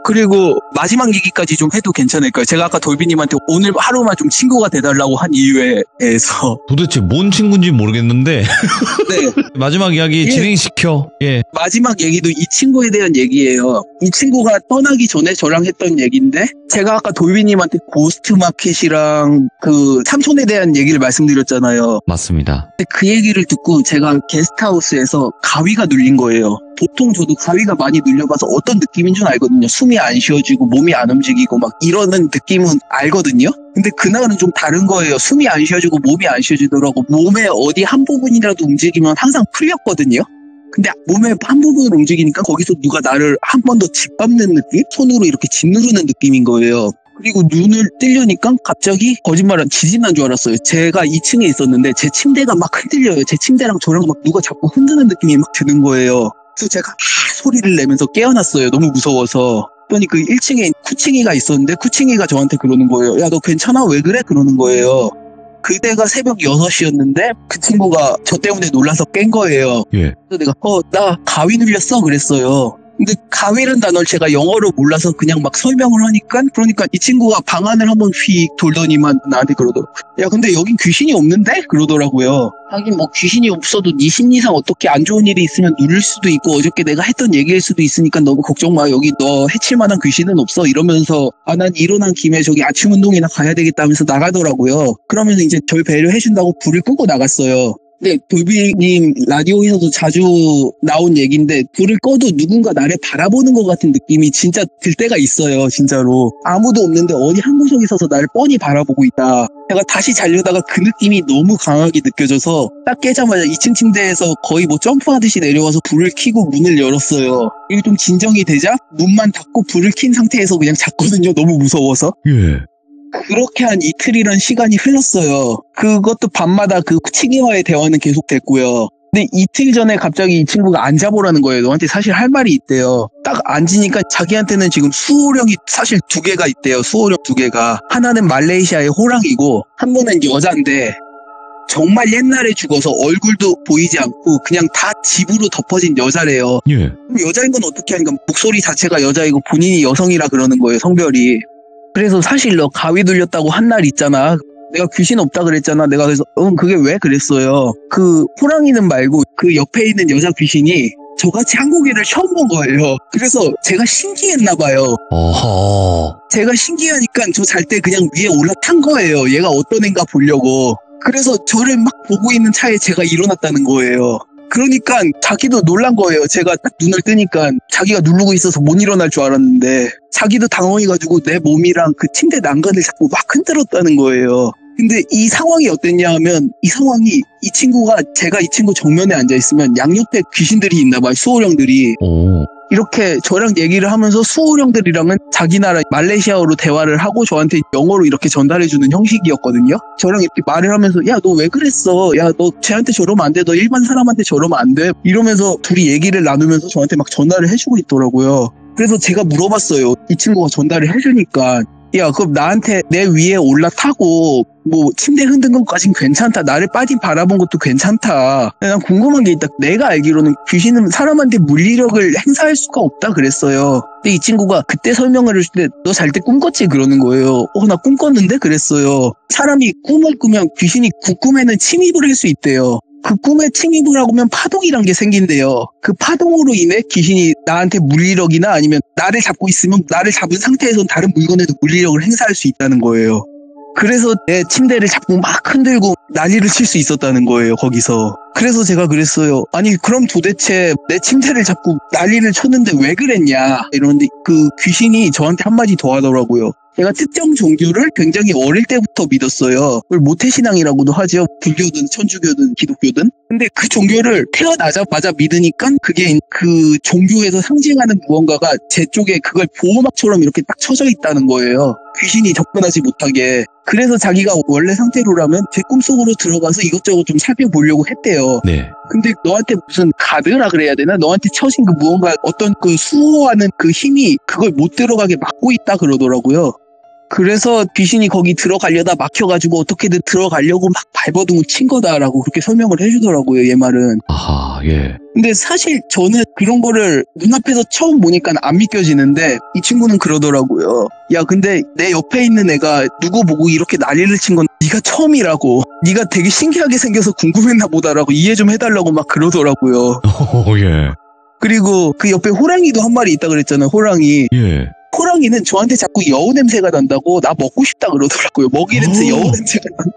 그리고 마지막 얘기까지 좀 해도 괜찮을까요? 제가 아까 돌비님한테 오늘 하루만 좀 친구가 돼달라고 한 이유에 대해서. 도대체 뭔 친구인지 모르겠는데 네. 마지막 이야기 예. 진행시켜. 예. 마지막 얘기도 이 친구에 대한 얘기예요. 이 친구가 떠나기 전에 저랑 했던 얘기인데 제가 아까 돌비님한테 고스트 마켓이랑 그 삼촌에 대한 얘기를 말씀드렸잖아요. 맞습니다. 근데 그 얘기를 듣고 제가 게스트하우스에서 가위가 눌린 거예요. 보통 저도 가위가 많이 눌려봐서 어떤 느낌인 줄 알거든요. 숨이 안 쉬어지고 몸이 안 움직이고 막 이러는 느낌은 알거든요. 근데 그날은 좀 다른 거예요. 숨이 안 쉬어지고 몸이 안 쉬어지더라고. 몸의 어디 한 부분이라도 움직이면 항상 풀렸거든요. 근데 몸의 한 부분을 움직이니까 거기서 누가 나를 한 번 더 짓밟는 느낌? 손으로 이렇게 짓누르는 느낌인 거예요. 그리고 눈을 뜨려니까 갑자기 거짓말한 지진 난 줄 알았어요. 제가 2층에 있었는데 제 침대가 막 흔들려요. 제 침대랑 저랑 막 누가 자꾸 흔드는 느낌이 막 드는 거예요. 그래서 제가 소리를 내면서 깨어났어요. 너무 무서워서. 그러니 그 1층에 쿠칭이가 있었는데 쿠칭이가 저한테 그러는 거예요. 야, 너 괜찮아? 왜 그래? 그러는 거예요. 그때가 새벽 6시였는데 그 친구가 저 때문에 놀라서 깬 거예요. 예. 그래서 내가 나 가위 눌렸어 그랬어요. 근데 가위란 단어를 제가 영어로 몰라서 그냥 막 설명을 하니까 그러니까 이 친구가 방 안을 한번 휙 돌더니만 나한테 그러더라고. 야, 근데 여긴 귀신이 없는데? 그러더라고요. 하긴 뭐 귀신이 없어도 네 심리상 어떻게 안 좋은 일이 있으면 누릴 수도 있고 어저께 내가 했던 얘기일 수도 있으니까 너무 걱정 마. 여기 너 해칠 만한 귀신은 없어. 이러면서 난 일어난 김에 저기 아침 운동이나 가야 되겠다 하면서 나가더라고요. 그러면서 이제 절 배려해준다고 불을 끄고 나갔어요. 근데 돌비님 라디오에서도 자주 나온 얘기인데 불을 꺼도 누군가 나를 바라보는 것 같은 느낌이 진짜 들 때가 있어요. 진짜로 아무도 없는데 어디 한 구석에 서서 나를 뻔히 바라보고 있다. 제가 다시 자려다가 그 느낌이 너무 강하게 느껴져서 딱 깨자마자 2층 침대에서 거의 뭐 점프하듯이 내려와서 불을 켜고 문을 열었어요. 그리고 좀 진정이 되자 문만 닫고 불을 킨 상태에서 그냥 잤거든요. 너무 무서워서. 예. 그렇게 한 이틀이란 시간이 흘렀어요. 그것도 밤마다 그 치기와의 대화는 계속됐고요. 근데 이틀 전에 갑자기 이 친구가 앉아보라는 거예요. 너한테 사실 할 말이 있대요. 딱 앉으니까 자기한테는 지금 수호령이 사실 2개가 있대요. 수호령 2개가. 하나는 말레이시아의 호랑이고 한 번은 여잔데 정말 옛날에 죽어서 얼굴도 보이지 않고 그냥 다 집으로 덮어진 여자래요. 예. 그럼 여자인 건 어떻게 하니까 목소리 자체가 여자이고 본인이 여성이라 그러는 거예요. 성별이. 그래서 사실 너 가위 눌렸다고 한 날 있잖아. 내가 귀신 없다 그랬잖아. 내가 그래서 그게 왜 그랬어요. 그 호랑이는 말고 그 옆에 있는 여자 귀신이 저같이 한국인을 처음 본 거예요. 그래서 제가 신기했나 봐요. 어허. 제가 신기하니까 저 잘 때 그냥 위에 올라탄 거예요. 얘가 어떤 애인가 보려고. 그래서 저를 막 보고 있는 차에 제가 일어났다는 거예요. 그러니까 자기도 놀란 거예요. 제가 딱 눈을 뜨니까 자기가 누르고 있어서 못 일어날 줄 알았는데 자기도 당황해가지고 내 몸이랑 그 침대 난간을 자꾸 막 흔들었다는 거예요. 근데 이 상황이 어땠냐 하면 이 상황이 이 친구가 제가 이 친구 정면에 앉아있으면 양옆에 귀신들이 있나 봐요. 수호령들이. 오. 이렇게 저랑 얘기를 하면서 수호령들이랑은 자기 나라 말레이시아어로 대화를 하고 저한테 영어로 이렇게 전달해주는 형식이었거든요. 저랑 이렇게 말을 하면서 야, 너 왜 그랬어? 야, 너 쟤한테 저러면 안 돼. 너 일반 사람한테 저러면 안 돼. 이러면서 둘이 얘기를 나누면서 저한테 막 전달을 해주고 있더라고요. 그래서 제가 물어봤어요. 이 친구가 전달을 해주니까 야, 그럼 나한테 내 위에 올라타고 뭐 침대 흔든 것까진 괜찮다. 나를 빤히 바라본 것도 괜찮다. 근데 난 궁금한 게 있다. 내가 알기로는 귀신은 사람한테 물리력을 행사할 수가 없다 그랬어요. 근데 이 친구가 그때 설명을 해줄 때 너 잘 때 꿈 꿨지? 그러는 거예요. 나 꿈 꿨는데? 그랬어요. 사람이 꿈을 꾸면 귀신이 그 꿈에는 침입을 할 수 있대요. 그 꿈에 침입을 하면 파동이란 게 생긴대요. 그 파동으로 인해 귀신이 나한테 물리력이나 아니면 나를 잡고 있으면 나를 잡은 상태에선 다른 물건에도 물리력을 행사할 수 있다는 거예요. 그래서 내 침대를 자꾸 막 흔들고 난리를 칠 수 있었다는 거예요. 거기서. 그래서 제가 그랬어요. 아니 그럼 도대체 내 침대를 자꾸 난리를 쳤는데 왜 그랬냐 이러는데 그 귀신이 저한테 한마디 더 하더라고요. 제가 특정 종교를 굉장히 어릴 때부터 믿었어요. 그걸 모태신앙이라고도 하죠. 불교든 천주교든 기독교든. 근데 그 종교를 태어나자마자 믿으니까 그게 그 종교에서 상징하는 무언가가 제 쪽에 그걸 보호막처럼 이렇게 딱 쳐져 있다는 거예요. 귀신이 접근하지 못하게. 그래서 자기가 원래 상태로라면 제 꿈속으로 들어가서 이것저것 좀 살펴보려고 했대요. 네. 근데 너한테 무슨 가드라 그래야 되나? 너한테 쳐진 그 무언가 어떤 그 수호하는 그 힘이 그걸 못 들어가게 막고 있다 그러더라고요. 그래서 귀신이 거기 들어가려다 막혀가지고 어떻게든 들어가려고 막 발버둥을 친 거다라고 그렇게 설명을 해주더라고요. 얘 말은. 아하, 예. 근데 사실 저는 그런 거를 눈앞에서 처음 보니까 안 믿겨지는데 이 친구는 그러더라고요. 야, 근데 내 옆에 있는 애가 누구 보고 이렇게 난리를 친 건 네가 처음이라고. 네가 되게 신기하게 생겨서 궁금했나 보다라고 이해 좀 해달라고 막 그러더라고요. 예. 그리고 그 옆에 호랑이도 한 마리 있다 그랬잖아요. 호랑이. 예. 호랑이는 저한테 자꾸 여우 냄새가 난다고 나 먹고 싶다 그러더라고요. 먹이 냄새, 여우 냄새가 난다.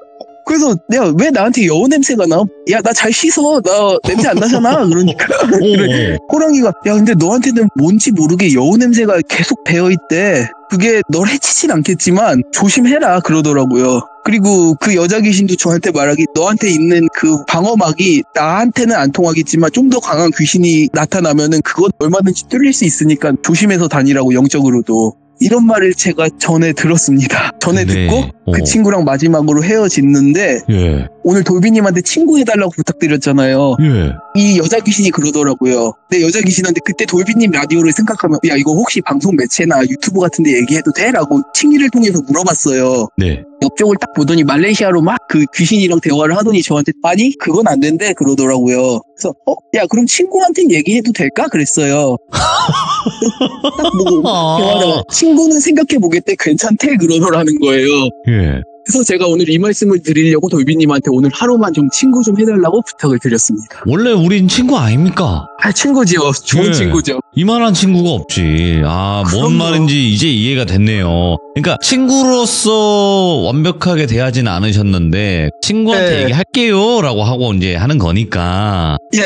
그래서 내가 왜 나한테 여우 냄새가 나? 야, 나 잘 씻어. 나 냄새 안 나잖아. 그러니까 그래. 호랑이가 야, 근데 너한테는 뭔지 모르게 여우 냄새가 계속 배어있대. 그게 널 해치진 않겠지만 조심해라 그러더라고요. 그리고 그 여자 귀신도 저한테 말하기 너한테 있는 그 방어막이 나한테는 안 통하겠지만 좀 더 강한 귀신이 나타나면은 그건 얼마든지 뚫릴 수 있으니까 조심해서 다니라고 영적으로도. 이런 말을 제가 전에 들었습니다. 전에 네. 듣고 그 친구랑 마지막으로 헤어졌는데 예. 오늘 돌비님한테 친구해달라고 부탁드렸잖아요. 예. 이 여자 귀신이 그러더라고요. 근데 여자 귀신한테 그때 돌비님 라디오를 생각하면 야 이거 혹시 방송 매체나 유튜브 같은 데 얘기해도 돼? 라고 친기를 통해서 물어봤어요. 네. 옆쪽을 딱 보더니 말레이시아로 막 그 귀신이랑 대화를 하더니 저한테 아니 그건 안 된대 그러더라고요. 그래서 야 그럼 친구한테 얘기해도 될까? 그랬어요. 딱 보고 대화를 친구는 생각해보겠대 괜찮대 그러더라는 거예요. 예. 그래서 제가 오늘 이 말씀을 드리려고 돌비님한테 오늘 하루만 좀 친구 좀 해달라고 부탁을 드렸습니다. 원래 우린 친구 아닙니까? 아 친구지요. 좋은 네. 친구죠. 이만한 친구가 없지. 아, 뭔 그럼요. 말인지 이제 이해가 됐네요. 그러니까 친구로서 완벽하게 대하진 않으셨는데 친구한테 네. 얘기할게요 라고 하고 이제 하는 거니까. 예.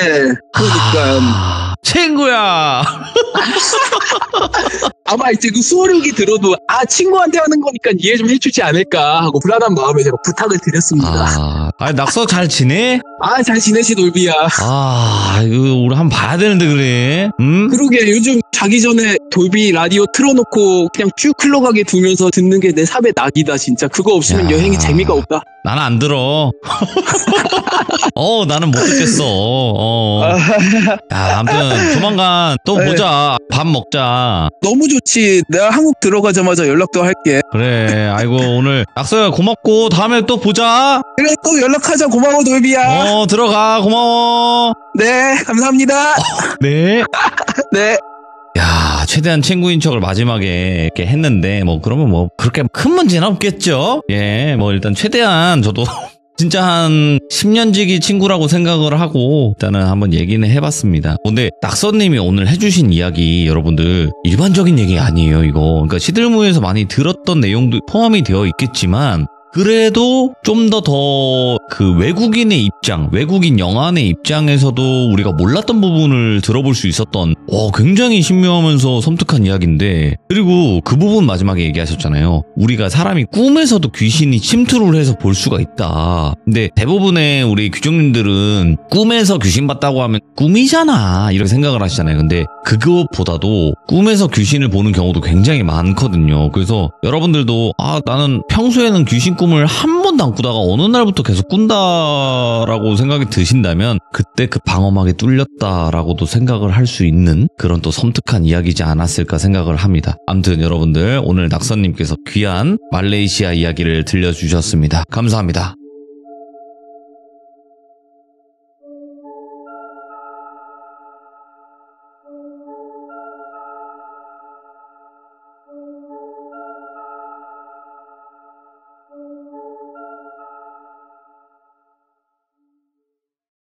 그러니까 친구야. 아마 이제 그 수호력이 들어도 친구한테 하는 거니까 이해 좀 해주지 않을까 하고 불안한 마음에 제가 부탁을 드렸습니다. 낙서 잘 지내? 잘 지내시 돌비야. 이거 우리 한번 봐야 되는데 그래. 응? 그러게 요즘 자기 전에 돌비 라디오 틀어놓고 그냥 쭉 흘러가게 두면서 듣는 게 내 삶의 낙이다 진짜. 그거 없으면 야. 여행이 재미가 없다. 나는 안 들어. 나는 못 듣겠어. 야, 아무튼 조만간 또 네. 보자. 밥 먹자. 너무 좋지. 내가 한국 들어가자마자 연락도 할게. 그래. 아이고 오늘 낙서야 고맙고 다음에 또 보자. 그래 또 연락하자. 고마워 돌비야. 들어가. 고마워. 네 감사합니다. 네. 네. 야, 최대한 친구인 척을 마지막에 이렇게 했는데 그러면 그렇게 큰 문제는 없겠죠? 예, 일단 최대한 저도 진짜 한 10년 지기 친구라고 생각을 하고 일단은 한번 얘기는 해봤습니다. 근데 낙서님이 오늘 해주신 이야기 여러분들 일반적인 얘기 아니에요, 이거. 그러니까 시들무에서 많이 들었던 내용도 포함이 되어 있겠지만 그래도 좀 더 그 외국인의 입장, 외국인 영화의 입장에서도 우리가 몰랐던 부분을 들어볼 수 있었던 굉장히 신묘하면서 섬뜩한 이야기인데, 그리고 그 부분 마지막에 얘기하셨잖아요. 우리가 사람이 꿈에서도 귀신이 침투를 해서 볼 수가 있다. 근데 대부분의 우리 규정님들은 꿈에서 귀신 봤다고 하면 꿈이잖아 이렇게 생각을 하시잖아요. 근데 그것보다도 꿈에서 귀신을 보는 경우도 굉장히 많거든요. 그래서 여러분들도 나는 평소에는 귀신 꿈을 한 번도 안 꾸다가 어느 날부터 계속 꾼다라고 생각이 드신다면 그때 그 방어막이 뚫렸다라고도 생각을 할 수 있는 그런 또 섬뜩한 이야기지 않았을까 생각을 합니다. 아무튼 여러분들 오늘 낙선님께서 귀한 말레이시아 이야기를 들려주셨습니다. 감사합니다.